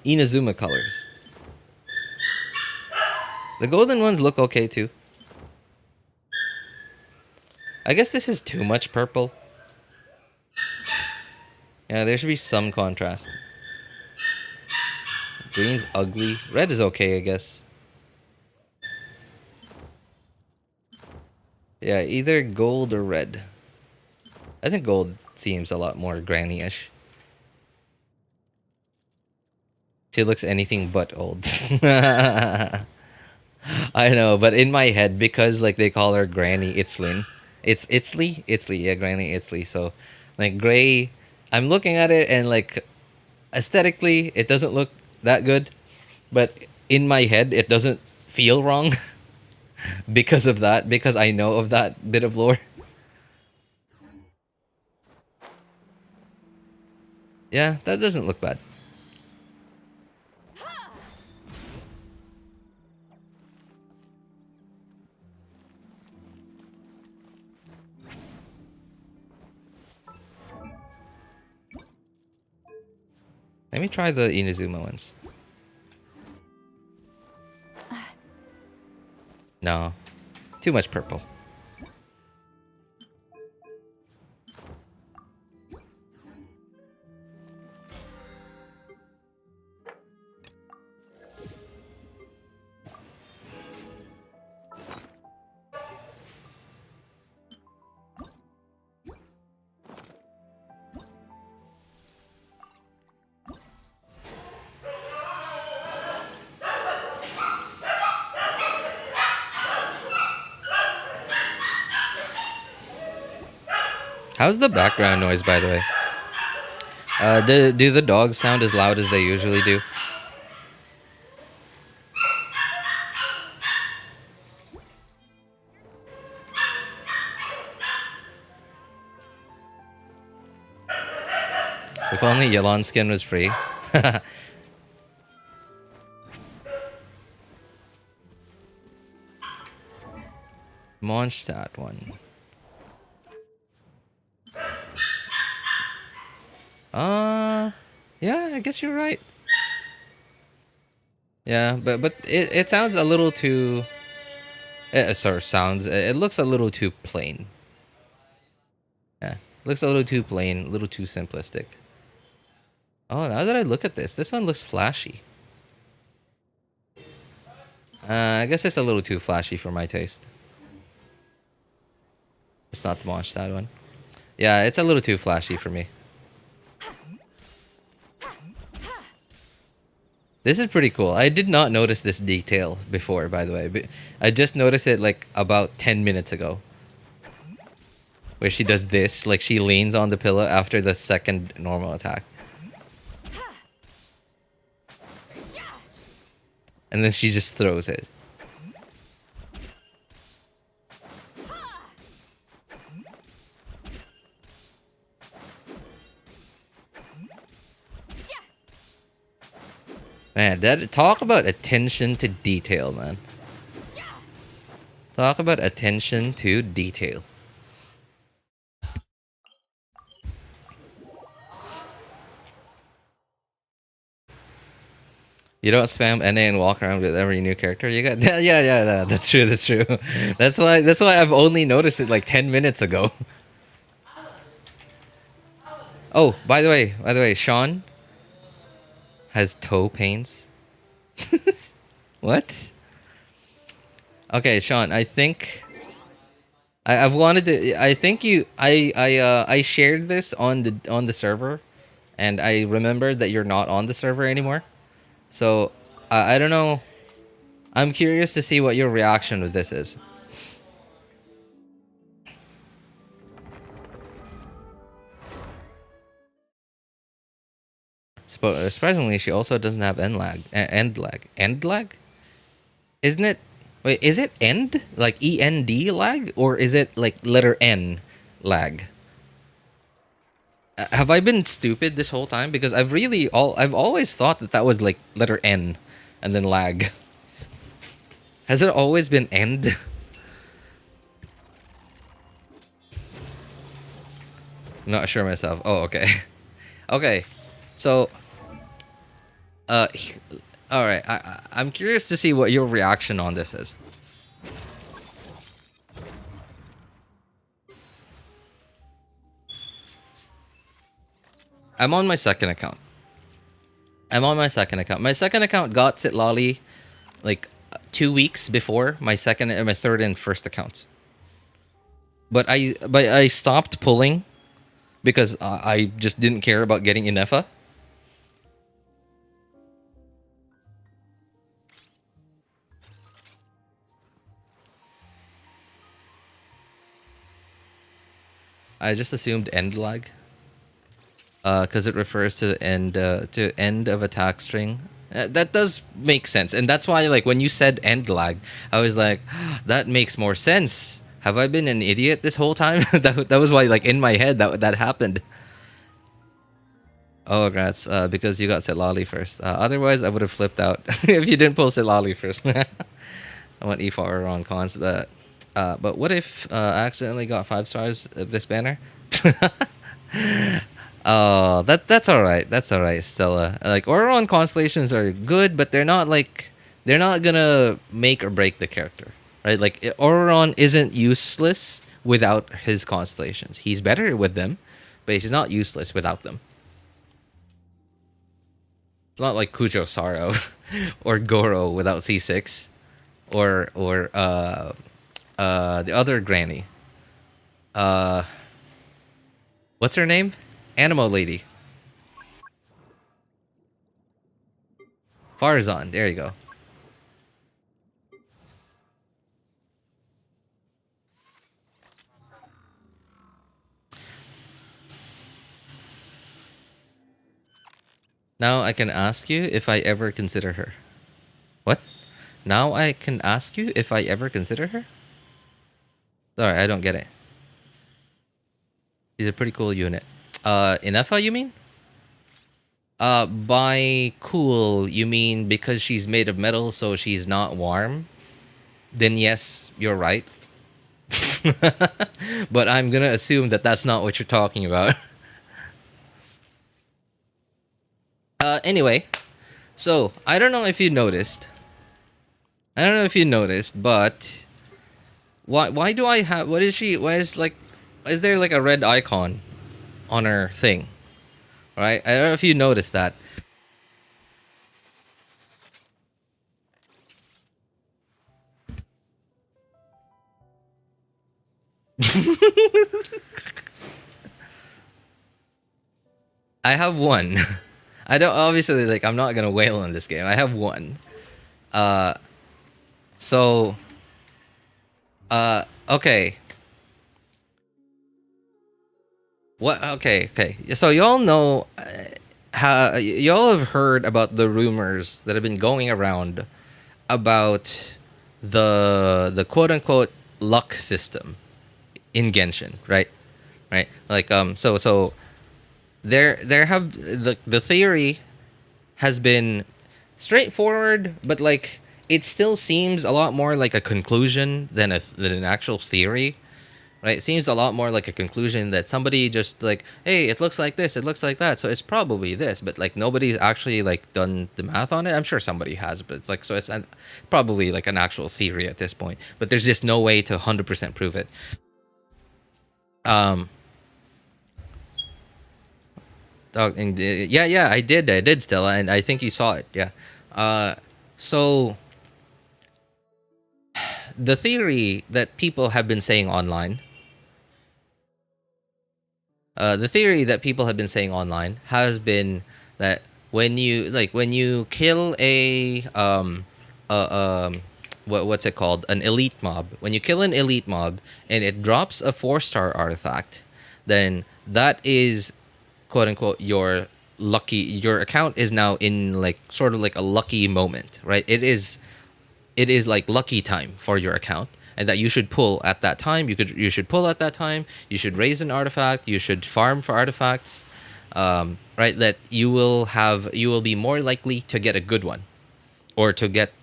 Inazuma colors. The golden ones look okay too. I guess this is too much purple. Yeah, there should be some contrast. Green's ugly. Red is okay, I guess. Yeah, either gold or red. I think gold seems a lot more granny-ish. She looks anything but old. I know, but in my head, because like they call her Granny Itzlin. It's Itzli? Itzli, yeah, Granny Itzli. So Like gray, I'm looking at it and like aesthetically it doesn't look that good, but in my head it doesn't feel wrong because of that, because I know of that bit of lore. Yeah, that doesn't look bad. Let me try the Inazuma ones. No. Too much purple. How's the background noise, by the way? Do the dogs sound as loud as they usually do? If only Yelan skin was free. Mondstadt one. Yeah, I guess you're right. Yeah, but it sounds a little too. Sorry, sounds. It looks a little too plain. Yeah, looks a little too plain, a little too simplistic. Oh, now that I look at this one looks flashy. I guess it's a little too flashy for my taste. It's not the Mondstadt one. Yeah, it's a little too flashy for me. This is pretty cool. I did not notice this detail before, by the way. But I just noticed it like about 10 minutes ago. Where she does this, like she leans on the pillow after the second normal attack. And then she just throws it. Man, talk about attention to detail, man. Talk about attention to detail. You don't spam NA and walk around with every new character you got. Yeah, that's true. That's true. That's why I've only noticed it like 10 minutes ago. Oh, by the way, Sean has toe pains. What? Okay, Sean, I think I've wanted to. I think I shared this on the server, and I remembered that you're not on the server anymore. So I don't know. I'm curious to see what your reaction with this is. Surprisingly, she also doesn't have end lag. End lag? Isn't it? Wait, is it end? Like END lag? Or is it like letter N lag? Have I been stupid this whole time? Because I've always thought that was like letter N and then lag. Has it always been end? Not sure myself. Oh, okay. Okay. So all right, I'm curious to see what your reaction on this is. I'm on my second account. My second account got Citlali like 2 weeks before my third and first accounts. But I stopped pulling because I just didn't care about getting Ineffa. I just assumed end lag. because it refers to the end of attack string. That does make sense, and that's why like when you said end lag, I was like, that makes more sense. Have I been an idiot this whole time? that was why like in my head that happened. Oh, congrats, because you got Citlali first. Otherwise, I would have flipped out if you didn't pull Citlali first. I want Ifa or on cons, but what if I accidentally got 5 stars of this banner? Oh, that's all right. That's all right, Stella. Like Ororon constellations are good, but they're not gonna make or break the character, right? Like Ororon isn't useless without his constellations. He's better with them, but he's not useless without them. It's not like Kujo Saro or Goro without C6 or the other granny. What's her name? Animo lady. Farzan, there you go. Now I can ask you if I ever consider her. What? Now I can ask you if I ever consider her? Sorry, I don't get it. She's a pretty cool unit. Ineffa, you mean? By cool, you mean because she's made of metal, so she's not warm? Then yes, you're right. But I'm gonna assume that that's not what you're talking about. Anyway, so I don't know if you noticed. But why do I have? What is she? Why is like? Is there like a red icon on her thing? Right? I don't know if you noticed that. I have one. I don't obviously like I'm not gonna wail on this game. I have one. So okay. What okay. So y'all know how y'all have heard about the rumors that have been going around about the quote unquote luck system in Genshin, right? Right? Like so there have the theory has been straightforward, but like it still seems a lot more like a conclusion than an actual theory, right? It seems a lot more like a conclusion that somebody just like, hey, it looks like this, it looks like that, so it's probably this, but like nobody's actually like done the math on it. I'm sure somebody has, but it's like, so it's probably like an actual theory at this point, but there's just no way to 100% prove it. Yeah, I did, Stella, and I think you saw it. Yeah. So the theory that people have been saying online, has been that when you kill what's it called, an elite mob, when you kill an elite mob and it drops a 4-star artifact, then that is quote unquote your account is now in like sort of like a lucky moment, right? It is like lucky time for your account, and that you should pull at that time. You should pull at that time. You should raise an artifact. You should farm for artifacts, right? That you will be more likely to get a good one, or to get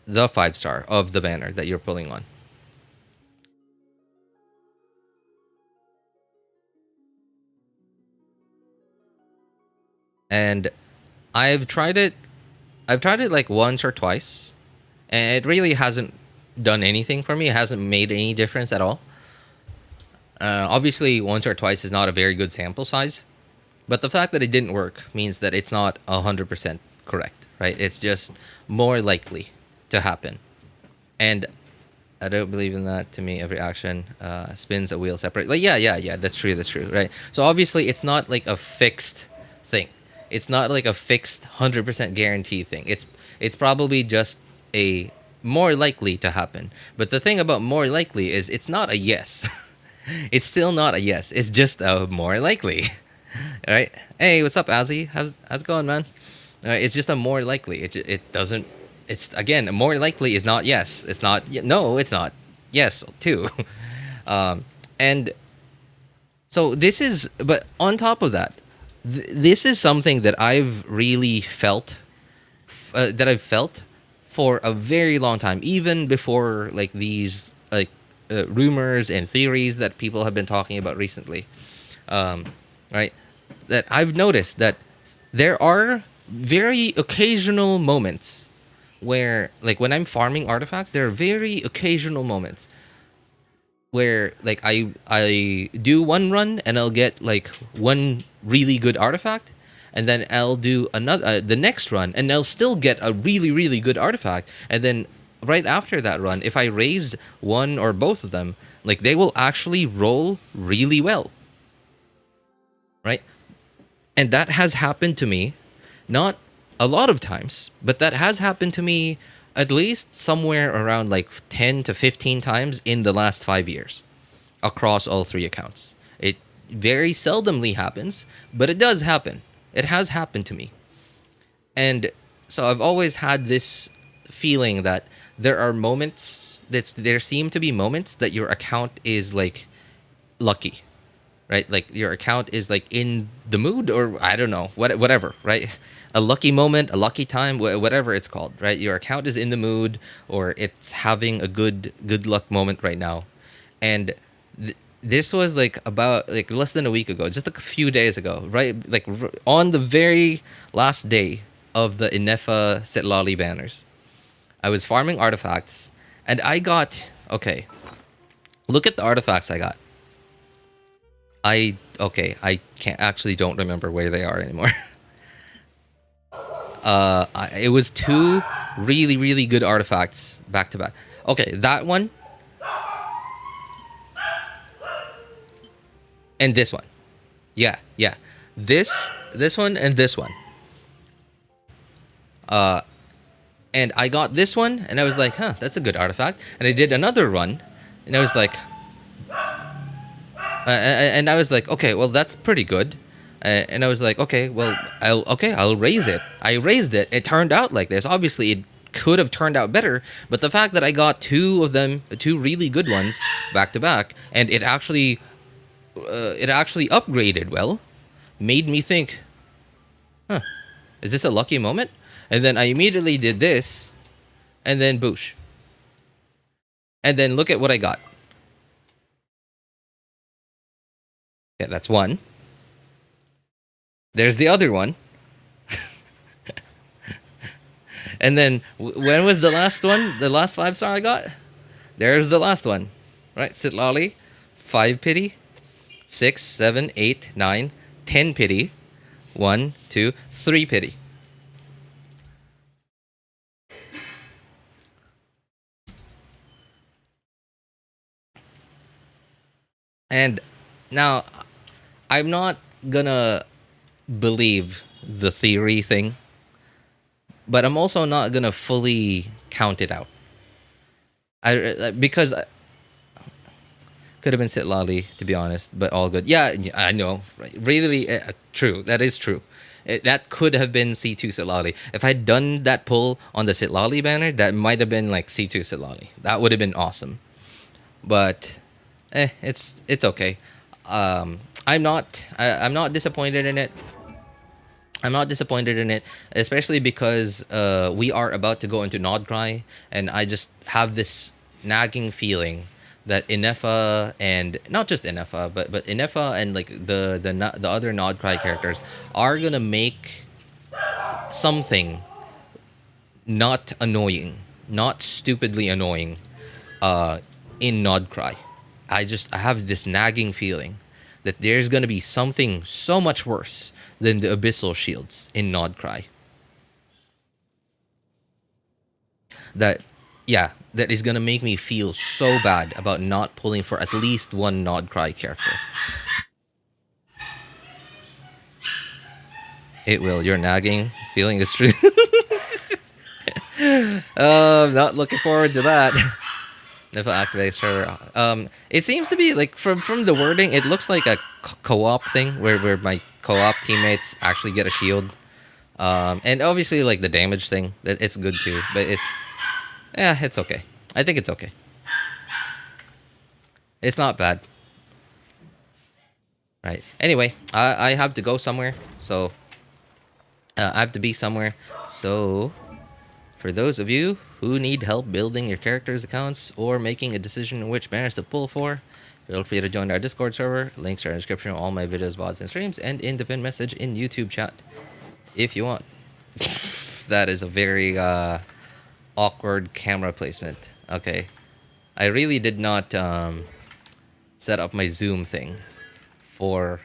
the 5-star of the banner that you're pulling on. And I've tried it like once or twice, and it really hasn't done anything for me. It hasn't made any difference at all. Obviously, once or twice is not a very good sample size, but the fact that it didn't work means that it's not 100% correct, right? It's just more likely to happen. And I don't believe in that. To me, every action spins a wheel separate. Like, yeah, that's true, right? So obviously, it's not like a fixed thing. It's not like a fixed 100% guarantee thing. It's probably just a more likely to happen. But the thing about more likely is it's not a yes. It's still not a yes. It's just a more likely. All right. Hey, what's up, Azzy? How's it going, man? It's just a more likely. It doesn't. It's again more likely is not yes. It's not no. It's not yes too. And so this is. But on top of that, this is something that I've really felt. That I've felt for a very long time, even before like these like rumors and theories that people have been talking about recently. Right. That I've noticed that there are very occasional moments where, like, when I'm farming artifacts, there are very occasional moments where, like, I do one run and I'll get like one really good artifact, and then I'll do another the next run and I'll still get a really good artifact, and then right after that run, if I raise one or both of them, like, they will actually roll really well. Right? And that has happened to me, not a lot of times, but that has happened to me at least somewhere around like 10 to 15 times in the last 5 years across all 3 accounts. It very seldomly happens, but it does happen. It has happened to me. And so I've always had this feeling that there are moments, there seem to be moments that your account is like lucky. Right? Like your account is like in the mood, or I don't know, whatever, right? A lucky moment, a lucky time, whatever it's called, right? Your account is in the mood, or it's having a good luck moment right now. And this was like about like less than a week ago, just like a few days ago, right? Like on the very last day of the Ineffa Citlali banners, I was farming artifacts, and I got, okay, look at the artifacts I got. I don't remember where they are anymore. It was 2 really good artifacts back to back. Okay, that one and this one. Yeah. This one and this one. And I got this one and I was like, huh, that's a good artifact. And I did another run and I was like, and I was like, okay, well, that's pretty good. And I was like, okay, well, I'll raise it. I raised it. It turned out like this. Obviously, it could have turned out better, but the fact that I got 2 of them, 2 really good ones back to back, and it actually upgraded well, made me think, huh, is this a lucky moment? And then I immediately did this, and then boosh. And then look at what I got. Yeah, that's one. There's the other one. And then, when was the last one? The last 5-star I got? There's the last one. Right, Citlali. 5 pity. 6, 7, 8, 9, 10 pity. 1, 2, 3 pity. And now, I'm not gonna believe the theory thing, but I'm also not gonna fully count it out. Because could have been Citlali, to be honest, but all good. Yeah, I know. Right. Really, true. That is true. That could have been C2 Citlali. If I'd done that pull on the Citlali banner, that might have been like C2 Citlali. That would have been awesome. But, it's okay. I'm not disappointed in it. I'm not disappointed in it, especially because we are about to go into Krai, and I just have this nagging feeling that Ineffa, and not just Ineffa, but Ineffa and like the other Krai characters are gonna make something not annoying, not stupidly annoying, in Krai. I have this nagging feeling that there's gonna be something so much worse than the abyssal shields in Krai. That is gonna make me feel so bad about not pulling for at least one Krai character. It will. Your nagging feeling is true. I'm not looking forward to that. Nefer activates her. It seems to be like from the wording, it looks like a co-op thing where my co-op teammates actually get a shield. And obviously, like, the damage thing, it's good too. But it's okay. I think it's okay. It's not bad. Right. Anyway, I have to go somewhere. So, I have to be somewhere. So, for those of you who need help building your characters' accounts or making a decision on which banners to pull for, feel free to join our Discord server. Links are in the description of all my videos, VODs, and streams, and in the pinned message in YouTube chat if you want. That is a very awkward camera placement. Okay. I really did not set up my zoom thing for...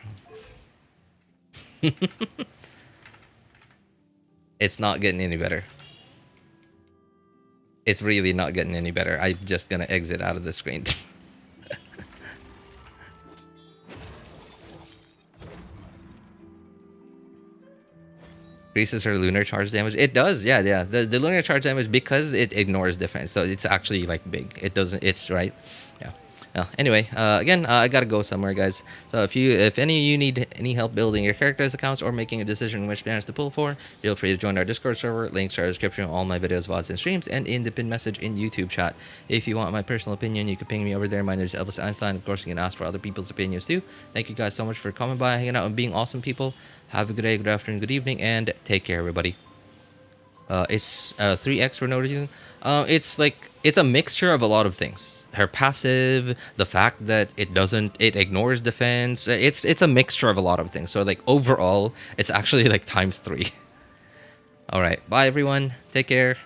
It's not getting any better. It's really not getting any better. I'm just gonna exit out of the screen. Increases her lunar charge damage. It does, yeah. The lunar charge damage, because it ignores defense, so it's actually like big. It doesn't. It's right. Yeah. Anyway, again, I gotta go somewhere, guys. So if any of you need any help building your characters' accounts or making a decision which banners to pull for, feel free to join our Discord server. Links are in the description of all my videos, VODs, and streams, and in the pinned message in YouTube chat. If you want my personal opinion, you can ping me over there. My name is Elvis Einstein. Of course, you can ask for other people's opinions too. Thank you guys so much for coming by, hanging out, and being awesome people. Have a good day, good afternoon, good evening, and take care, everybody. It's 3x for no reason. It's a mixture of a lot of things. Her passive, the fact that it ignores defense. It's a mixture of a lot of things. So like overall, it's actually like ×3. All right, bye everyone. Take care.